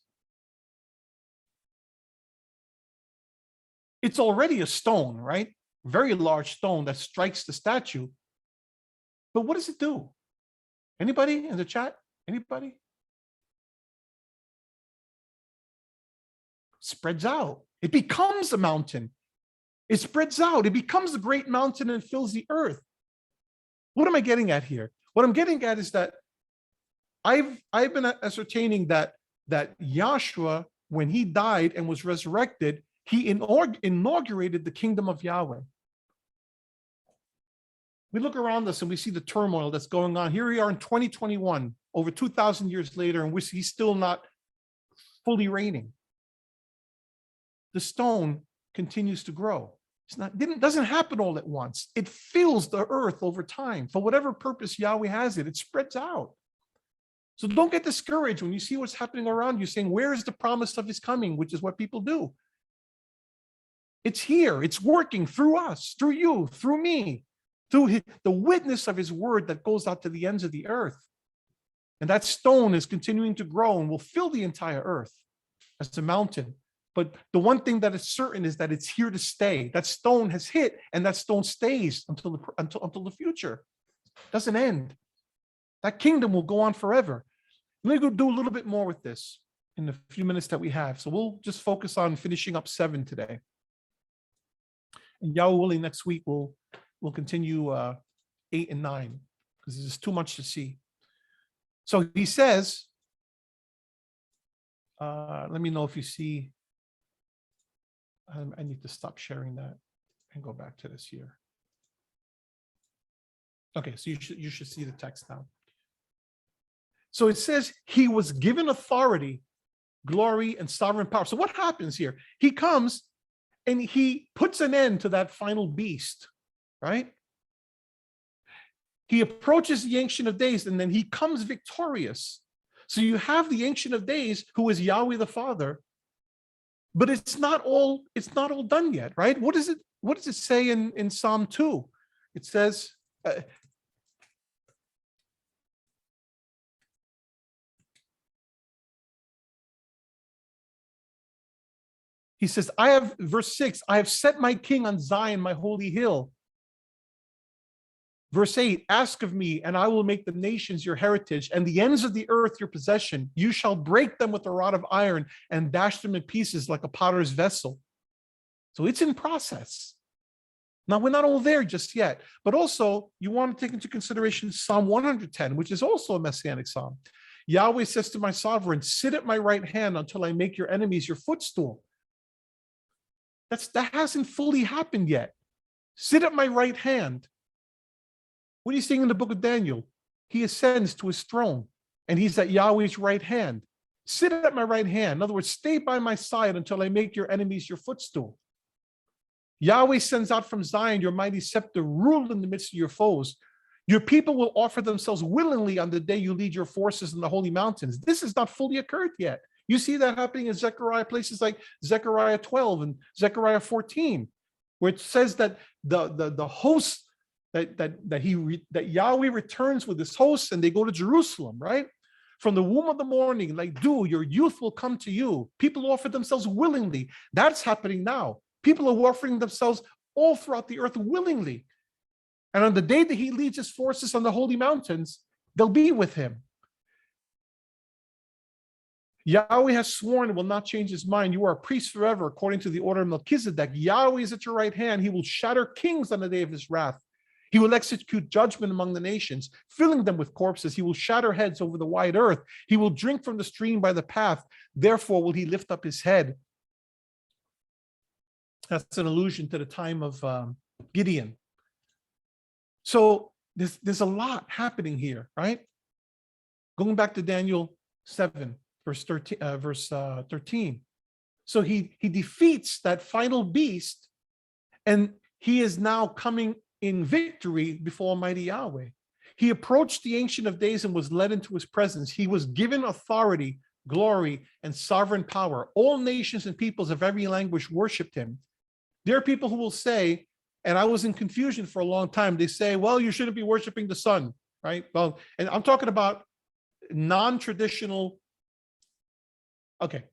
It's already a stone, right? Very large stone that strikes the statue. But what does it do? Anybody in the chat? Anybody? Spreads out. It becomes a mountain. It spreads out. It becomes a great mountain and fills the earth. What am I getting at here? What I'm getting at is that I've been ascertaining that Yahshua, when he died and was resurrected, he inaugurated the kingdom of Yahweh. We look around us and we see the turmoil that's going on. Here we are in 2021, over 2,000 years later, and he's still not fully reigning. The stone continues to grow. Doesn't happen all at once. It fills the earth over time. For whatever purpose Yahweh has it, it spreads out. So don't get discouraged when you see what's happening around you, saying, where is the promise of his coming? Which is what people do. It's here. It's working through us, through you, through me, through the witness of his word that goes out to the ends of the earth. And that stone is continuing to grow and will fill the entire earth as a mountain. But the one thing that is certain is that it's here to stay. That stone has hit, and that stone stays until the future. It doesn't end. That kingdom will go on forever. Let me go do a little bit more with this in the few minutes that we have. So we'll just focus on finishing up 7 today. And Yahweh willing, next week we'll continue 8 and 9, because there's too much to see. So he says, let me know if you see. I need to stop sharing that and go back to this here. Okay, so you should see the text now. So it says he was given authority, glory, and sovereign power. So what happens here? He comes and he puts an end to that final beast, right? He approaches the Ancient of Days, and then he comes victorious. So you have the Ancient of Days, who is Yahweh the Father, but it's not all done yet, right? What does it say in Psalm 2? It says, he says, verse 6, I have set my king on Zion, my holy hill. Verse 8, ask of me, and I will make the nations your heritage, and the ends of the earth your possession. You shall break them with a rod of iron and dash them in pieces like a potter's vessel. So it's in process. Now, we're not all there just yet, but also you want to take into consideration Psalm 110, which is also a messianic psalm. Yahweh says to my sovereign, sit at my right hand until I make your enemies your footstool. That hasn't fully happened yet. Sit at my right hand. What are you seeing in the book of Daniel? He ascends to his throne, and he's at Yahweh's right hand. Sit at my right hand. In other words, stay by my side until I make your enemies your footstool. Yahweh sends out from Zion your mighty scepter, rule in the midst of your foes. Your people will offer themselves willingly on the day you lead your forces in the holy mountains. This has not fully occurred yet. You see that happening in Zechariah, places like Zechariah 12 and Zechariah 14, where it says that the host that Yahweh returns with his hosts, and they go to Jerusalem, right? From the womb of the morning, like dew, your youth will come to you. People offer themselves willingly. That's happening now. People are offering themselves all throughout the earth willingly. And on the day that he leads his forces on the holy mountains, they'll be with him. Yahweh has sworn and will not change his mind. You are a priest forever, according to the order of Melchizedek. Yahweh is at your right hand. He will shatter kings on the day of his wrath. He will execute judgment among the nations, filling them with corpses. He will shatter heads over the wide earth. He will drink from the stream by the path. Therefore will he lift up his head. That's an allusion to the time of Gideon. So there's a lot happening here, right? Going back to Daniel 7, verse 13. So he defeats that final beast, and he is now coming in victory before Almighty Yahweh. He approached the Ancient of Days and was led into his presence. He was given authority, glory, and sovereign power. All nations and peoples of every language worshiped him. There are people who will say, and I was in confusion for a long time, they say, well, you shouldn't be worshiping the sun, right? Well, and I'm talking about non-traditional. Okay.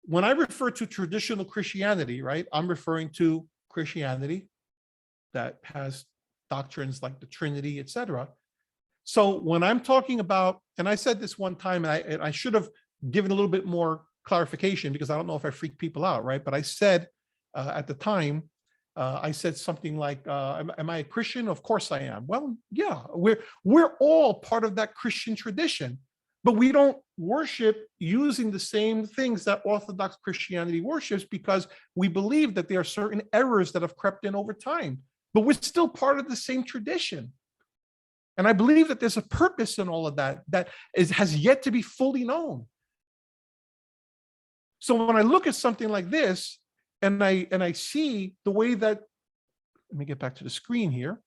when I refer to traditional Christianity, right, I'm referring to Christianity that has doctrines like the Trinity, etc. So when I'm talking about, and I said this one time, and I should have given a little bit more clarification because I don't know if I freaked people out, right? But I said at the time, I said something like, am I a Christian? Of course I am. Well, yeah, we're all part of that Christian tradition, but we don't worship using the same things that Orthodox Christianity worships because we believe that there are certain errors that have crept in over time, but we're still part of the same tradition. And I believe that there's a purpose in all of that has yet to be fully known. So when I look at something like this, and I see the way that, let me get back to the screen here,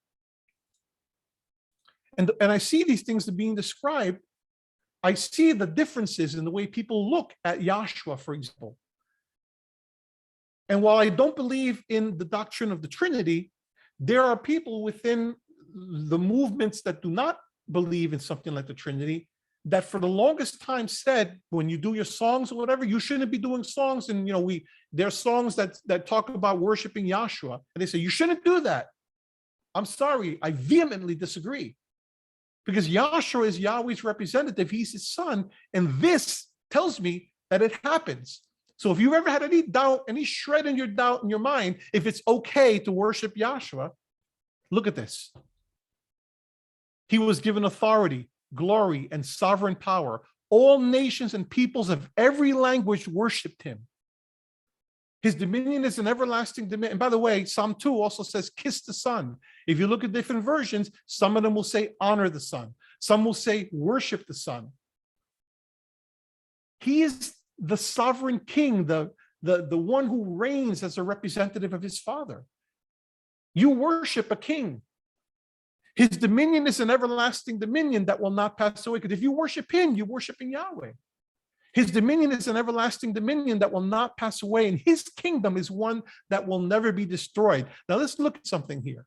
and I see these things that are being described, I see the differences in the way people look at Yahshua, for example. And while I don't believe in the doctrine of the Trinity, there are people within the movements that do not believe in something like the Trinity that for the longest time said, when you do your songs or whatever, you shouldn't be doing songs. And, there are songs that talk about worshiping Yahshua. And they say, you shouldn't do that. I'm sorry, I vehemently disagree. Because Yahshua is Yahweh's representative. He's his son. And this tells me that it happens. So if you've ever had any doubt, any shred in your doubt in your mind, if it's okay to worship Yahshua, look at this. He was given authority, glory, and sovereign power. All nations and peoples of every language worshiped him. His dominion is an everlasting dominion. And by the way, Psalm 2 also says, kiss the Son. If you look at different versions, some of them will say, honor the Son. Some will say, worship the Son. He is the sovereign king, the one who reigns as a representative of his Father. You worship a king. His dominion is an everlasting dominion that will not pass away. Because if you worship him, you're worshiping Yahweh. His dominion is an everlasting dominion that will not pass away. And his kingdom is one that will never be destroyed. Now let's look at something here.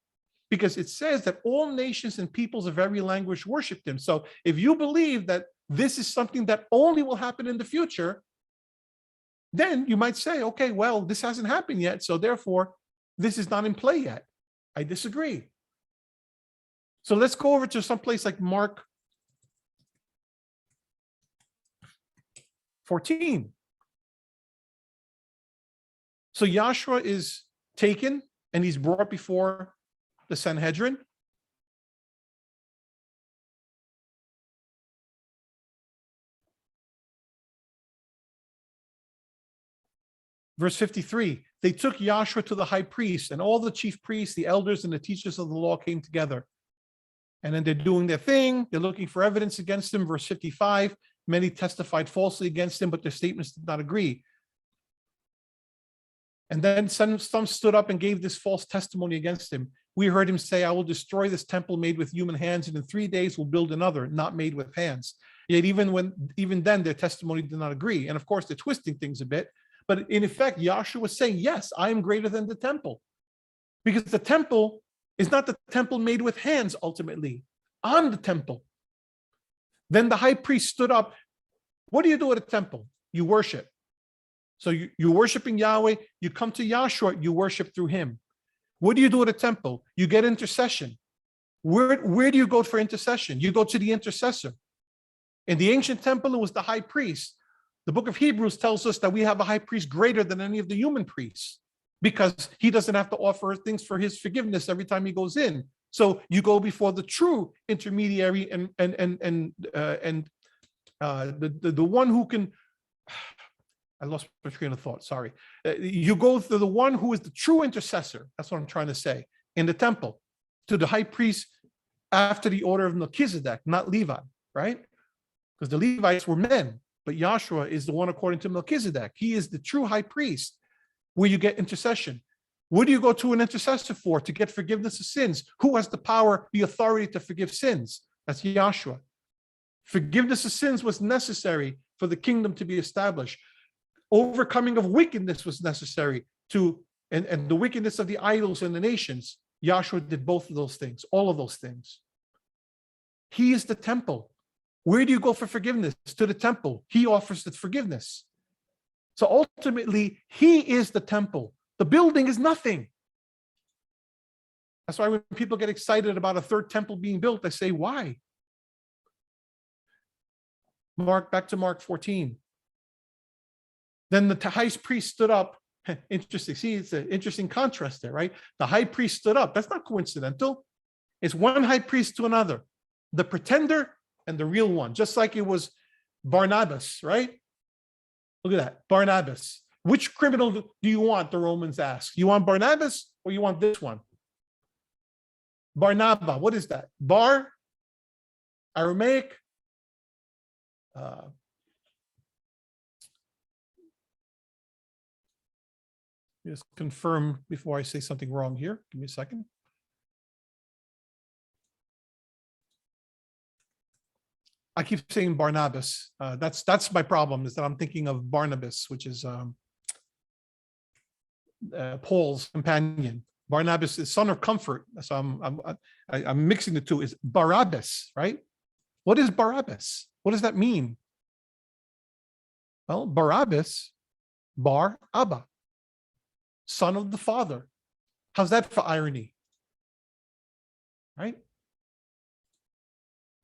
Because it says that all nations and peoples of every language worshiped him. So if you believe that this is something that only will happen in the future, then you might say, okay, well, this hasn't happened yet. So therefore, this is not in play yet. I disagree. So let's go over to some place like Mark 14. So Yahshua is taken and he's brought before the Sanhedrin. Verse 53, they took Yahshua to the high priest, and all the chief priests, the elders, and the teachers of the law came together. And then they're doing their thing. They're looking for evidence against him. Verse 55, many testified falsely against him, but their statements did not agree. And then some stood up and gave this false testimony against him. We heard him say, I will destroy this temple made with human hands, and in 3 days will build another, not made with hands. Yet even then, their testimony did not agree. And of course, they're twisting things a bit. But in effect, Yahshua was saying, yes, I am greater than the temple. Because the temple is not the temple made with hands, ultimately. I'm the temple. Then the high priest stood up. What do you do at a temple? You worship. So you're worshiping Yahweh. You come to Yahshua, you worship through him. What do you do at a temple? You get intercession. Where do you go for intercession? You go to the intercessor. In the ancient temple, it was the high priest. The book of Hebrews tells us that we have a high priest greater than any of the human priests because he doesn't have to offer things for his forgiveness every time he goes in. So you go before the true intermediary and the one who can. I lost my train of thought. Sorry. You go to the one who is the true intercessor. That's what I'm trying to say. In the temple, to the high priest after the order of Melchizedek, not Levi, right? Because the Levites were men. But Yahshua is the one according to Melchizedek. He is the true high priest where you get intercession. What do you go to an intercessor for? To get forgiveness of sins. Who has the power, the authority to forgive sins? That's Yahshua. Forgiveness of sins was necessary for the kingdom to be established. Overcoming of wickedness was necessary and the wickedness of the idols and the nations. Yahshua did both of those things, all of those things. He is the temple. Where do you go for forgiveness? To the temple. He offers the forgiveness. So ultimately, he is the temple. The building is nothing. That's why when people get excited about a third temple being built, they say, why? Back to Mark 14. Then the high priest stood up. Interesting. See, it's an interesting contrast there, right? The high priest stood up. That's not coincidental. It's one high priest to another, the pretender and the real one, just like it was Barnabas, right? Look at that, Barnabas. Which criminal do you want, the Romans ask? You want Barnabas or you want this one? Barnabas, what is that? Bar, Aramaic, just confirm before I say something wrong here. Give me a second. I keep saying Barnabas. That's my problem, is that I'm thinking of Barnabas, which is Paul's companion. Barnabas is son of comfort. So I'm mixing the two. Is Barabbas, right? What is Barabbas? What does that mean? Well, Barabbas, Bar Abba, son of the Father. How's that for irony? Right?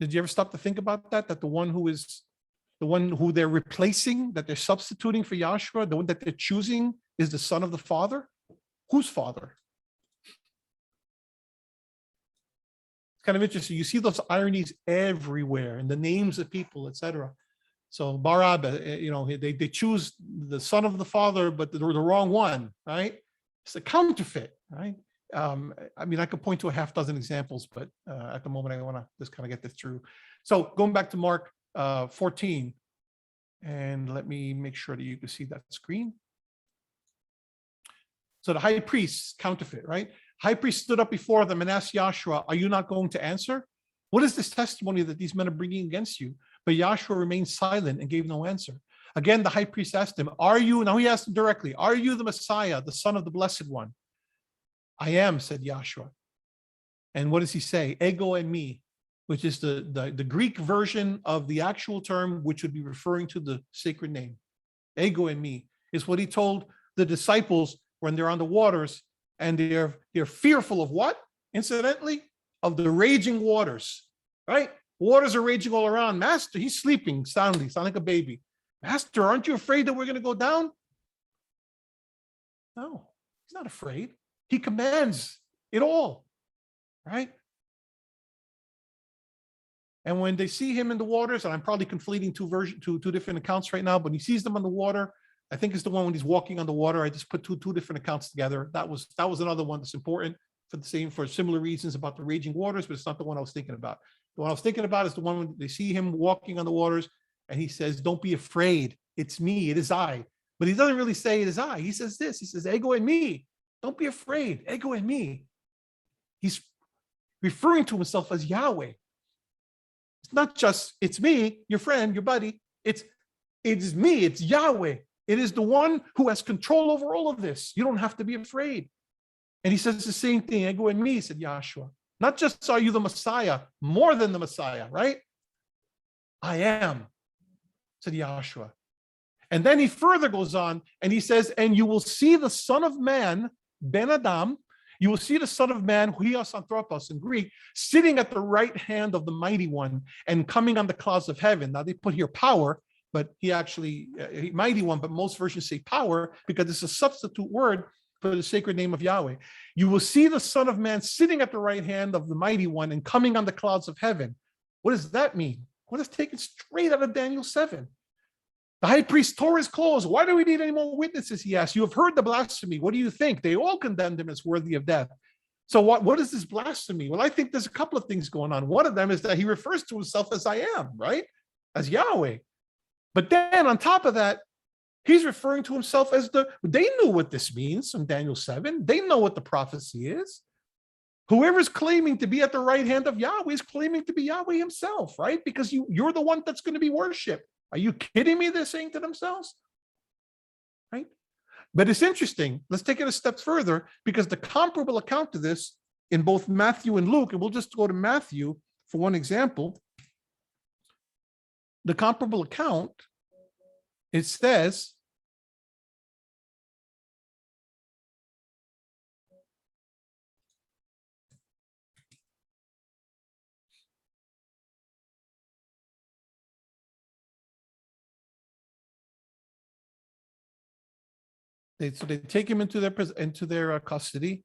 Did you ever stop to think about that? That the one who they're replacing, that they're substituting for Yahshua, the one that they're choosing is the son of the Father? Whose father? It's kind of interesting. You see those ironies everywhere in the names of people, etc. So Barabbas, they choose the son of the Father, but the wrong one, right? It's a counterfeit, right? I could point to a half dozen examples, but at the moment I want to just kind of get this through. So going back to Mark 14, and let me make sure that you can see that screen. So the high priest, counterfeit, right? High priest stood up before them and asked Yahshua, are you not going to answer? What is this testimony that these men are bringing against you? But Yahshua remained silent and gave no answer. Again, the high priest asked him, now he asked him directly, are you the Messiah, the Son of the Blessed One? I am, said Yahshua. And what does he say? Ego and me, which is the Greek version of the actual term, which would be referring to the sacred name. Ego and me is what he told the disciples when they're on the waters, and they're fearful of what? Incidentally, of the raging waters, right? Waters are raging all around. Master, he's sleeping soundly, sound like a baby. Master, aren't you afraid that we're going to go down? No, he's not afraid. He commands it all, right? And when they see him in the waters, and I'm probably conflating two different accounts right now, but he sees them on the water. I think it's the one when he's walking on the water. I just put two different accounts together. That was another one that's important for similar reasons about the raging waters, but it's not the one I was thinking about. The one I was thinking about is the one when they see him walking on the waters, and he says, "Don't be afraid. It's me. It is I." But he doesn't really say it is I. He says this. He says, "Ego and me. Don't be afraid. Ego and me." He's referring to himself as Yahweh. It's not just, it's me, your friend, your buddy. It is me. It's Yahweh. It is the one who has control over all of this. You don't have to be afraid. And he says the same thing, Ego and me, said Yahshua. Not just are you the Messiah, more than the Messiah, right? I am, said Yahshua. And then he further goes on and he says, and you will see the Son of Man, Ben Adam, you will see the Son of Man, Huios Anthropos in Greek, sitting at the right hand of the Mighty One and coming on the clouds of heaven. Now they put here power, but he actually, Mighty One, but most versions say power because it's a substitute word for the sacred name of Yahweh. You will see the Son of Man sitting at the right hand of the Mighty One and coming on the clouds of heaven. What does that mean? Well, that's taken straight out of Daniel 7. The high priest tore his clothes. Why do we need any more witnesses? He asked. You have heard the blasphemy. What do you think? They all condemned him as worthy of death. So what is this blasphemy? Well, I think there's a couple of things going on. One of them is that he refers to himself as I am, right? As Yahweh. But then on top of that, he's referring to himself as they knew what this means from Daniel 7. They know what the prophecy is. Whoever's claiming to be at the right hand of Yahweh is claiming to be Yahweh himself, right? Because you're the one that's going to be worshipped. Are you kidding me? They're saying to themselves, right? But it's interesting. Let's take it a step further because the comparable account to this in both Matthew and Luke, and we'll just go to Matthew for one example. The comparable account, it says So they take him into their custody.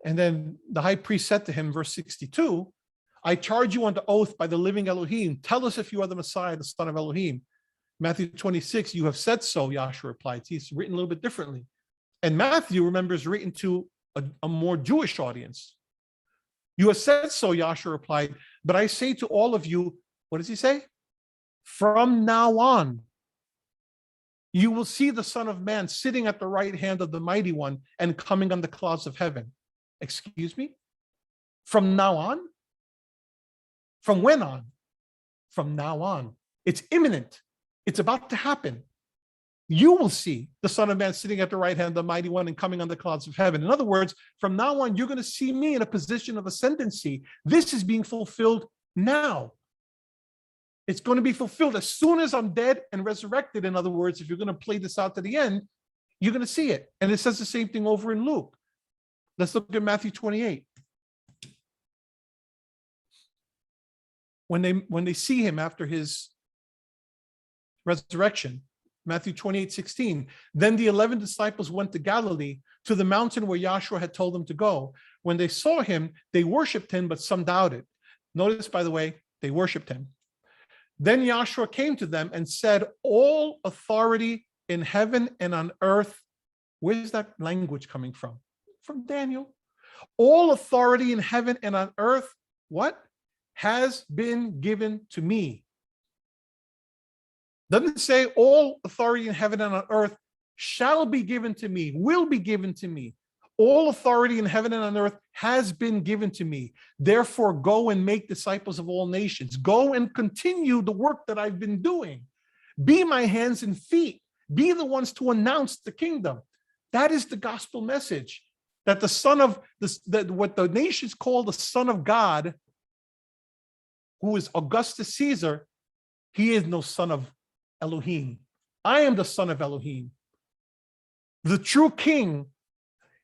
And then the high priest said to him, verse 62, I charge you under oath by the living Elohim. Tell us if you are the Messiah, the son of Elohim. Matthew 26, you have said so, Yahshua replied. He's written a little bit differently. And Matthew, remember, is written to a more Jewish audience. You have said so, Yahshua replied, but I say to all of you, what does he say? From now on, you will see the Son of Man sitting at the right hand of the Mighty One and coming on the clouds of heaven. Excuse me? From now on? From when on? From now on. It's imminent. It's about to happen. You will see the Son of Man sitting at the right hand of the Mighty One and coming on the clouds of heaven. In other words, from now on, you're going to see me in a position of ascendancy. This is being fulfilled now. It's going to be fulfilled as soon as I'm dead and resurrected. In other words, if you're going to play this out to the end, you're going to see it. And it says the same thing over in Luke. Let's look at Matthew 28. When they see him after his resurrection, Matthew 28:16. Then the 11 disciples went to Galilee, to the mountain where Yahshua had told them to go. When they saw him, they worshiped him, but some doubted. Notice, by the way, they worshiped him. Then Yahshua came to them and said, all authority in heaven and on earth. Where's that language coming from? From Daniel. All authority in heaven and on earth, what? Has been given to me. Doesn't say all authority in heaven and on earth shall be given to me, will be given to me. All authority in heaven and on earth has been given to me. Therefore, go and make disciples of all nations. Go and continue the work that I've been doing. Be my hands and feet. Be the ones to announce the kingdom. That is the gospel message. That the son of what the nations call the Son of God, who is Augustus Caesar, he is no son of Elohim. I am the son of Elohim. The true king,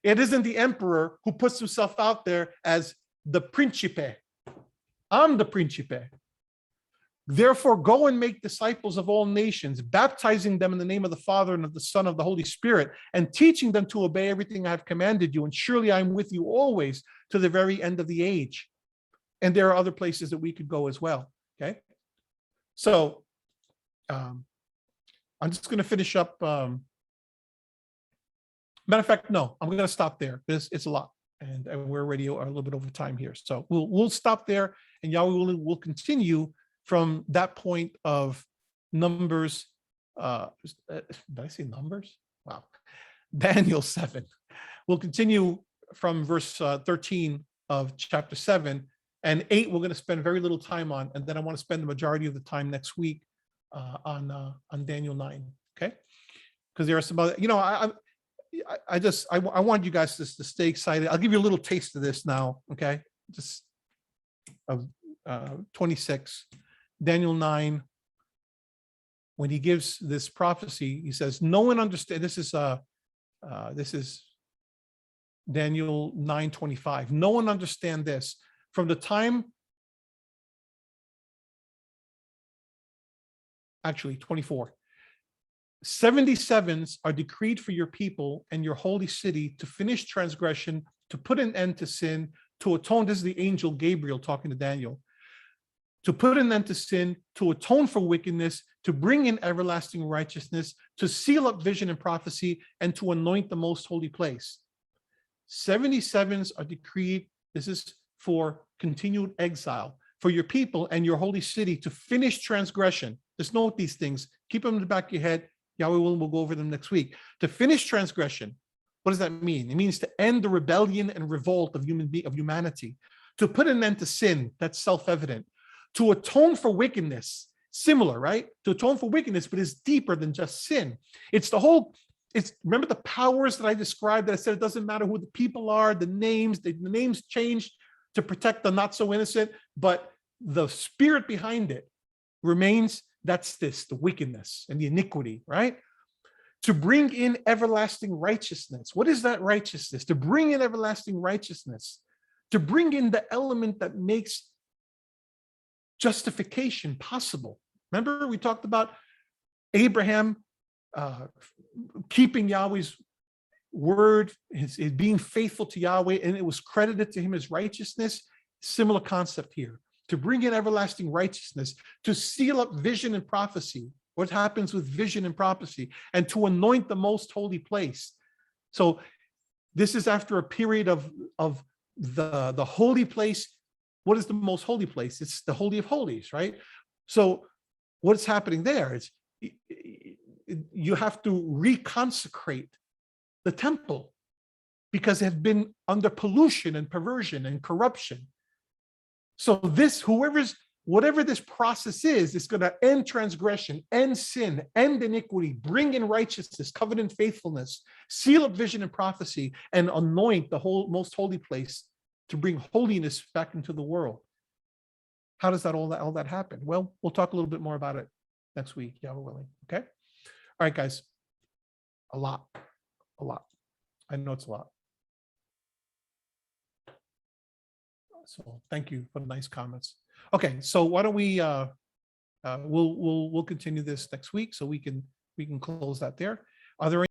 it isn't the emperor who puts himself out there as the principe. I'm the principe. Therefore, go and make disciples of all nations, baptizing them in the name of the Father and of the Son and of the Holy Spirit, and teaching them to obey everything I have commanded you. And surely I am with you always to the very end of the age. And there are other places that we could go as well. Okay. So I'm just going to finish up. Matter of fact, no, I'm going to stop there. It's a lot. And we're already a little bit over time here. So we'll stop there, and Yahweh will continue from that point of Numbers. Did I say Numbers? Wow. Daniel 7. We'll continue from verse 13 of chapter 7. And 8, we're going to spend very little time on. And then I want to spend the majority of the time next week on Daniel 9. Okay? Because there are some other, I want you guys to stay excited. I'll give you a little taste of this now. Okay? Just of 26. Daniel 9, when he gives this prophecy, he says, no one understands. This is Daniel 9:25. No one understand this. From the time, actually 24, 77s are decreed for your people and your holy city to finish transgression, to put an end to sin, to atone. This is the angel Gabriel talking to Daniel. To put an end to sin, to atone for wickedness, to bring in everlasting righteousness, to seal up vision and prophecy, and to anoint the most holy place. 77s are decreed. This is for continued exile, for your people and your holy city to finish transgression. Just note these things. Keep them in the back of your head. Yahweh willing, we'll go over them next week. To finish transgression. What does that mean? It means to end the rebellion and revolt of humanity. To put an end to sin. That's self-evident. To atone for wickedness. Similar, right? To atone for wickedness, but it's deeper than just sin. Remember the powers that I described, that I said it doesn't matter who the people are, the names changed to protect the not so innocent, but the spirit behind it remains. That's the wickedness and the iniquity, right? To bring in everlasting righteousness. What is that righteousness? To bring in everlasting righteousness, to bring in the element that makes justification possible. Remember, we talked about Abraham keeping Yahweh's word, his being faithful to Yahweh, and it was credited to him as righteousness. Similar concept here, to bring in everlasting righteousness, to seal up vision and prophecy, what happens with vision and prophecy, and to anoint the most holy place. So this is after a period of the holy place. What is the most holy place? It's the Holy of Holies, right? So what's happening there is you have to reconsecrate the temple because it had been under pollution and perversion and corruption. So this, whatever this process is going to end transgression, end sin, end iniquity, bring in righteousness, covenant faithfulness, seal up vision and prophecy, and anoint the whole most holy place to bring holiness back into the world. How does all that happen? Well, we'll talk a little bit more about it next week, Yahweh willing. Okay. All right, guys. A lot. I know it's a lot. So thank you for the nice comments. Okay, so why don't we we'll continue this next week so we can close that there. Are there any